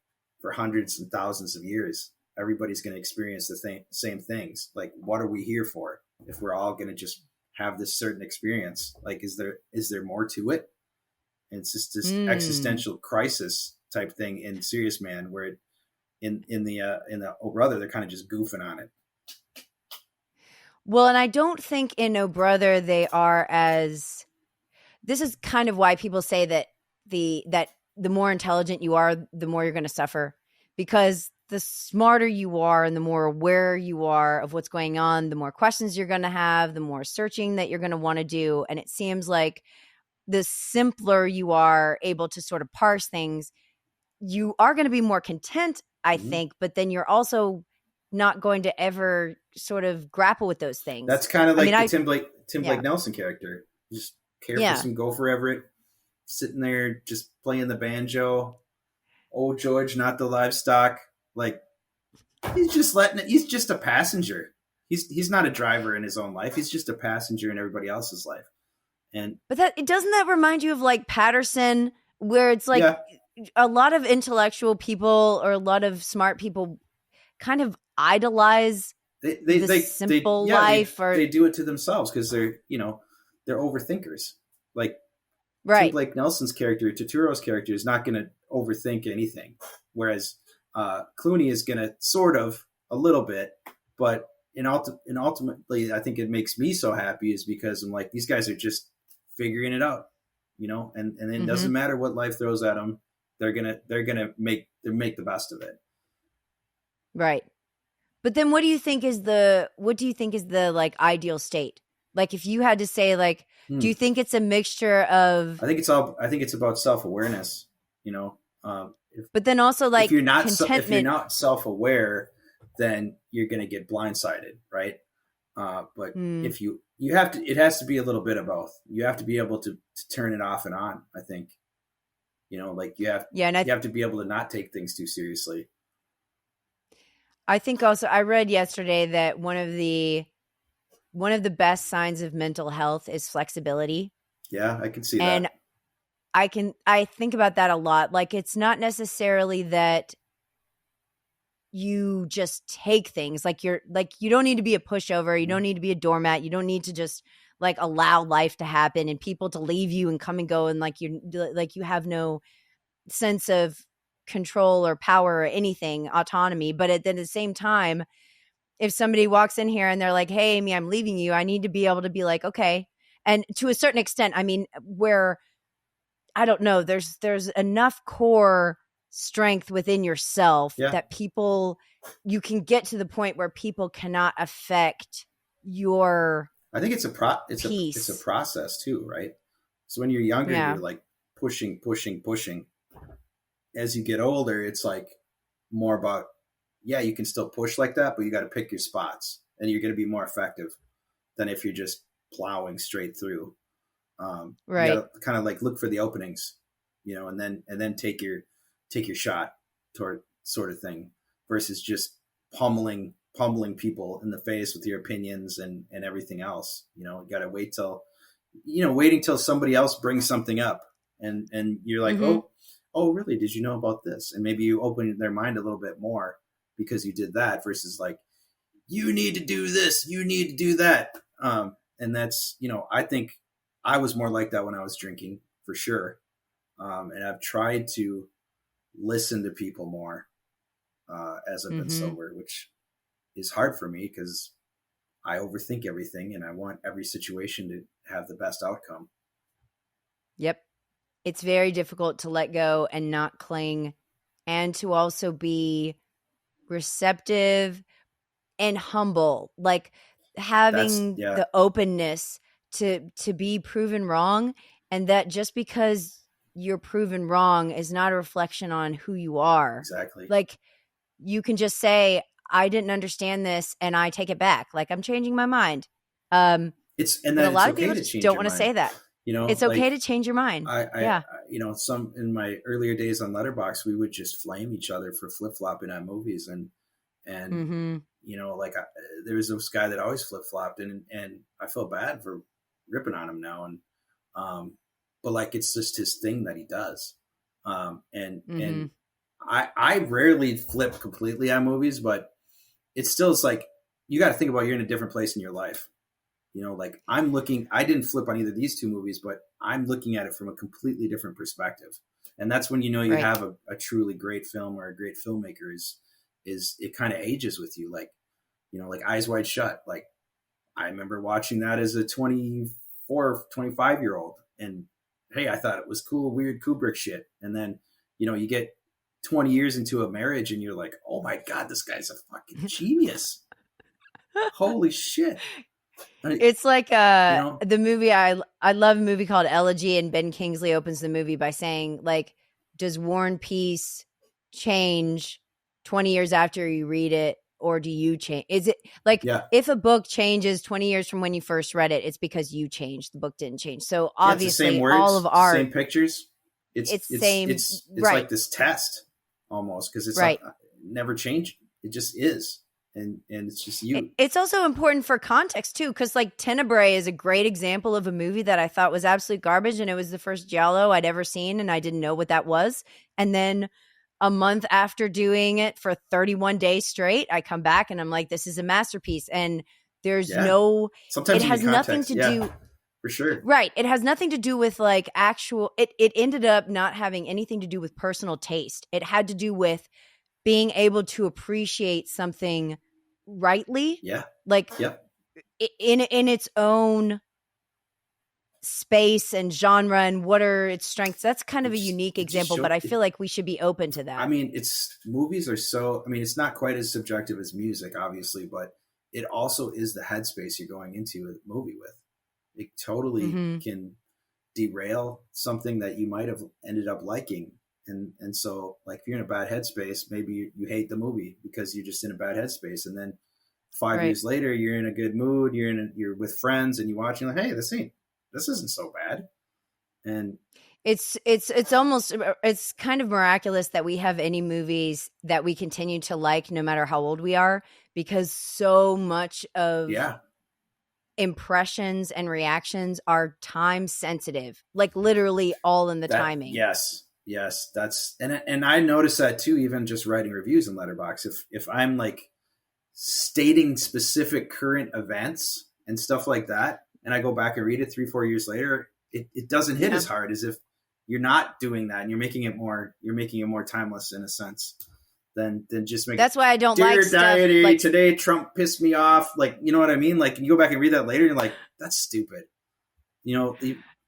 for hundreds and thousands of years. Everybody's going to experience the same things. Like, what are we here for if we're all going to just have this certain experience? Like, is there more to it? And it's just this existential crisis type thing in Serious Man, where in the Oh Brother, they're kind of just goofing on it. Well, and I don't think in Oh Brother they are as. This is kind of why people say that the more intelligent you are, the more you're going to suffer, because the smarter you are and the more aware you are of what's going on, the more questions you're going to have, the more searching that you're going to want to do. And it seems like the simpler you are able to sort of parse things, you are going to be more content, I think, but then you're also not going to ever sort of grapple with those things. That's kind of like the Tim Blake Nelson character. Just care for some Gopher Everett, sitting there just playing the banjo. Old George, not the livestock. Like, he's just a passenger. He's not a driver in his own life. He's just a passenger in everybody else's life. But doesn't that remind you of like Patterson, where it's like a lot of intellectual people or a lot of smart people kind of idolize the simple life, or they do it to themselves because they're overthinkers. Like, right. Tim Blake Nelson's character, Turturro's character, is not going to overthink anything, whereas Clooney is going to sort of a little bit, but ultimately, I think it makes me so happy is because I'm like, these guys are just figuring it out, and it doesn't matter what life throws at them, they're gonna make the best of it. Right. But then what do you think is the like ideal state? Like, if you had to say, like, do you think it's a mixture of? I think it's about self-awareness, but then also, like, if you're not contentment. If you're not self-aware, then you're going to get blindsided, right? But if you have to, it has to be a little bit of both. You have to be able to turn it off and on. I think, like you have to be able to not take things too seriously. I think also, I read yesterday that one of the best signs of mental health is flexibility. Yeah, I can see and that. And I think about that a lot. Like, it's not necessarily that you just take things like you don't need to be a pushover. You don't need to be a doormat. You don't need to just like allow life to happen and people to leave you and come and go. And like you have no sense of control or power or anything, autonomy. But at the same time, if somebody walks in here and they're like, hey, Amy, I'm leaving you, I need to be able to be like, okay. And to a certain extent, I mean, where I don't know, there's enough core strength within yourself that you can get to the point where people cannot affect your I think it's a process too, right? So when you're younger, you're like pushing. As you get older, it's like more about, you can still push like that, but you got to pick your spots, and you're going to be more effective than if you're just plowing straight through. Right. You gotta kind of like look for the openings, and then take your shot sort of thing versus just pummeling people in the face with your opinions and everything else. You got to waiting till somebody else brings something up and you're like, Mm-hmm. oh, really? Did you know about this? And maybe you open their mind a little bit more because you did that versus like, you need to do this, you need to do that. And that's, I think I was more like that when I was drinking for sure. And I've tried to listen to people more as I've been sober, which is hard for me because I overthink everything and I want every situation to have the best outcome. Yep. It's very difficult to let go and not cling, and to also be receptive and humble, like having the openness to be proven wrong, and that just because you're proven wrong is not a reflection on who you are. Exactly. Like you can just say, I didn't understand this and I take it back. Like I'm changing my mind. But a lot of people just don't want to say that. It's okay to change your mind. I some in my earlier days on Letterboxd, we would just flame each other for flip-flopping on movies and there was this guy that always flip-flopped and I feel bad for ripping on him now. And, but like, it's just his thing that he does. And I rarely flip completely on movies, but it's still, it's like, you got to think about, you're in a different place in your life. Like I didn't flip on either of these two movies, but I'm looking at it from a completely different perspective. And that's when, you have a truly great film or a great filmmaker is it kind of ages with you. Like, like Eyes Wide Shut. Like I remember watching that as a 24, 25-year-old. And hey, I thought it was cool, weird Kubrick shit. And then, you get 20 years into a marriage and you're like, oh my God, this guy's a fucking genius. Holy shit. It's like the movie, I love a movie called Elegy, and Ben Kingsley opens the movie by saying, like, does War and Peace change 20 years after you read it, or do you change? Is it like, if a book changes 20 years from when you first read it, it's because you changed, the book didn't change. So obviously it's the same words, all of art, same pictures, it's same, it's like this test almost, because it's like, never change. It just is. And it's just you. It's also important for context too, because like Tenebrae is a great example of a movie that I thought was absolute garbage, and it was the first giallo I'd ever seen, and I didn't know what that was. And then a month after doing it for 31 days straight, I come back and I'm like, this is a masterpiece. And there's sometimes it has nothing to do. For sure. Right. It has nothing to do with like it ended up not having anything to do with personal taste. It had to do with being able to appreciate something rightly, like in its own space and genre, and what are its strengths. That's kind of a unique example, but I feel like we should be open to that. I mean, movies are so, it's not quite as subjective as music, obviously, but it also is the headspace you're going into a movie with. It totally can derail something that you might have ended up liking. And so, like, if you're in a bad headspace, maybe you hate the movie because you're just in a bad headspace. And then 5 years later, you're in a good mood. You're with friends, and you watch, and you're like, hey, this isn't so bad. And it's almost, it's kind of miraculous that we have any movies that we continue to like, no matter how old we are, because so much of impressions and reactions are time sensitive, like literally all in the timing. Yes, that's and I notice that too, even just writing reviews in Letterboxd. If I'm like stating specific current events and stuff like that, and I go back and read it 3-4 years later, it doesn't hit as hard as if you're not doing that and you're making it more timeless in a sense than just make. That's why I don't like stuff diary like today. Trump pissed me off. Like, you know what I mean? Like, you go back and read that later, and you're like, that's stupid.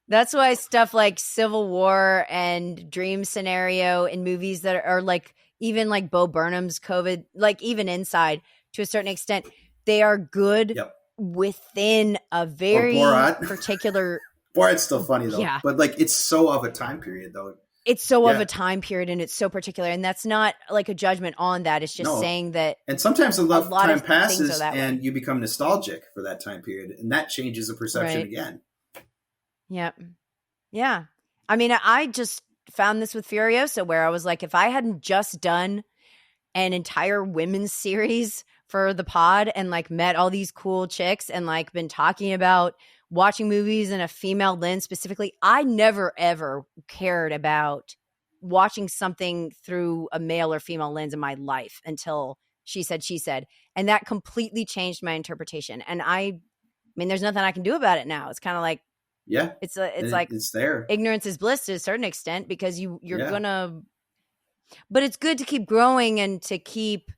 That's why stuff like Civil War and Dream Scenario in movies that are like, even like Bo Burnham's COVID, like even Inside, to a certain extent, they are good within a very particular. Borat's still funny though, but like, it's so of a time period though. It's so of a time period, and it's so particular, and that's not like a judgment on that. It's just saying that. And sometimes a lot of time passes, and you become nostalgic for that time period, and that changes the perception again. Yeah. I mean, I just found this with Furiosa, where I was like, if I hadn't just done an entire women's series for the pod and like met all these cool chicks and like been talking about watching movies in a female lens specifically. I never ever cared about watching something through a male or female lens in my life until She Said. And that completely changed my interpretation. And I mean, there's nothing I can do about it now. It's kind of like, yeah, it's like it's there. Ignorance is bliss to a certain extent, because you're gonna, but it's good to keep growing and to keep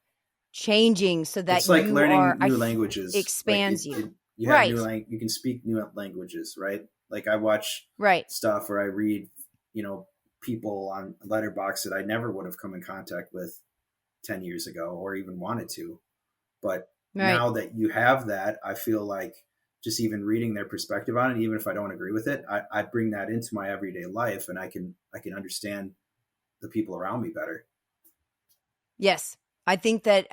changing so that it's like learning new languages expands like you. You have new you can speak new languages, right? Like I watch stuff or I read, people on Letterboxd that I never would have come in contact with 10 years ago or even wanted to. But now that you have that, I feel like just even reading their perspective on it, even if I don't agree with it, I bring that into my everyday life, and I can understand the people around me better. Yes. I think that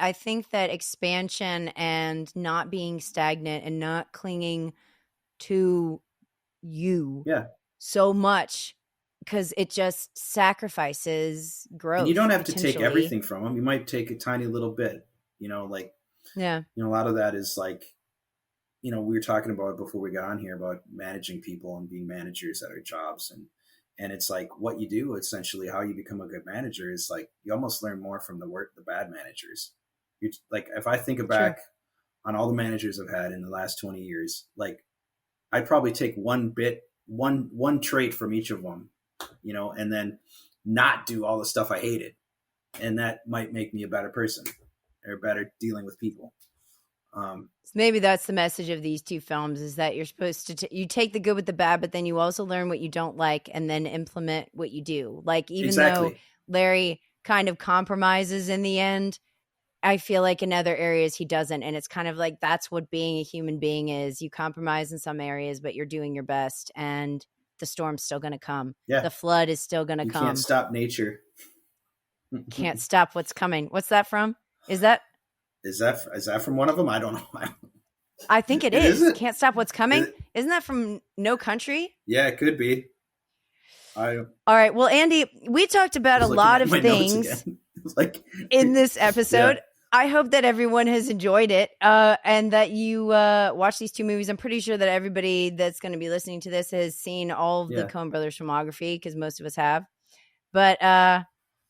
expansion and not being stagnant and not clinging to you so much, because it just sacrifices growth. And you don't have to take everything from them. You might take a tiny little bit, a lot of that is like, we were talking about before we got on here about managing people and being managers at our jobs. And it's like what you do, essentially how you become a good manager is like, you almost learn more from the bad managers. You like, if I think back on all the managers I've had in the last 20 years, like I'd probably take one trait from each of them, and then not do all the stuff I hated. And that might make me a better person or better dealing with people. Maybe that's the message of these two films, is that you're supposed to you take the good with the bad, but then you also learn what you don't like and then implement what you do. Like, even though Larry kind of compromises in the end, I feel like in other areas he doesn't. And it's kind of like, that's what being a human being is. You compromise in some areas, but you're doing your best, and the storm's still going to come. Yeah. The flood is still going to come. You can't stop nature. Can't stop what's coming. What's that from? Is that from one of them? I don't know. I think it is. Is it? Can't stop what's coming. Isn't that from No Country? Yeah, it could be. All right. Well, Andy, we talked about a lot of things like in this episode. Yeah. I hope that everyone has enjoyed it, and that you watch these two movies. I'm pretty sure that everybody that's going to be listening to this has seen all of the Coen Brothers filmography, because most of us have. But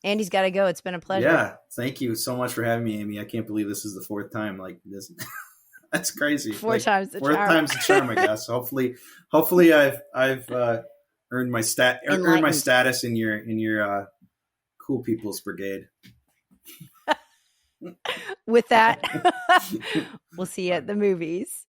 Andy's got to go. It's been a pleasure. Yeah, thank you so much for having me, Amy. I can't believe this is the fourth time. Like this, that's crazy. Fourth time's the charm. Fourth time's the charm, I guess. Hopefully, I've earned my status in your cool people's brigade. With that, we'll see you at the movies.